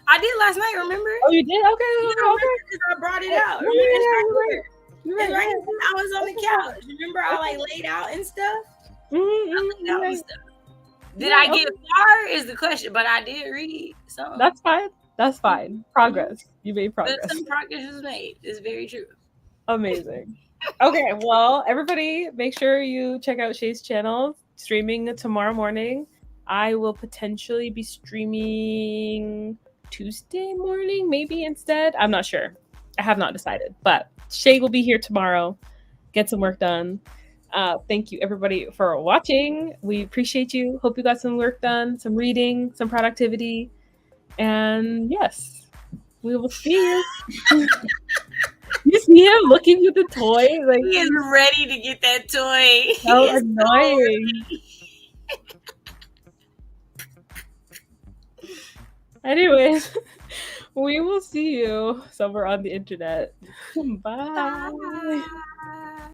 I did last night. Remember? Oh, you did? Okay, You okay, don't okay. remember because I brought it Oh, out. yeah, Remember? It's yeah, right you're right. here. You're It's right, right you're right. here. I was on the Okay, couch. Remember? I like okay. laid out and stuff. Mm-hmm, you're Out and right. stuff. Did You're I right. get Okay. far? Is the question. But I did read some. That's fine. That's fine. Mm-hmm. Progress. You made But progress. some progress was made. It's very true. Amazing. Okay, well, everybody, make sure you check out Shay's channel, streaming tomorrow morning. I will potentially be streaming Tuesday morning, maybe instead. I'm not sure. I have not decided, but Shay will be here tomorrow. Get some work done. Thank you, everybody, for watching. We appreciate you. Hope you got some work done, some reading, some productivity. And yes, we will see you. You see him looking at the toy? Like, He is ready to get that toy. He so is so annoying. ready. Anyways, we will see you somewhere on the internet. Bye. Bye.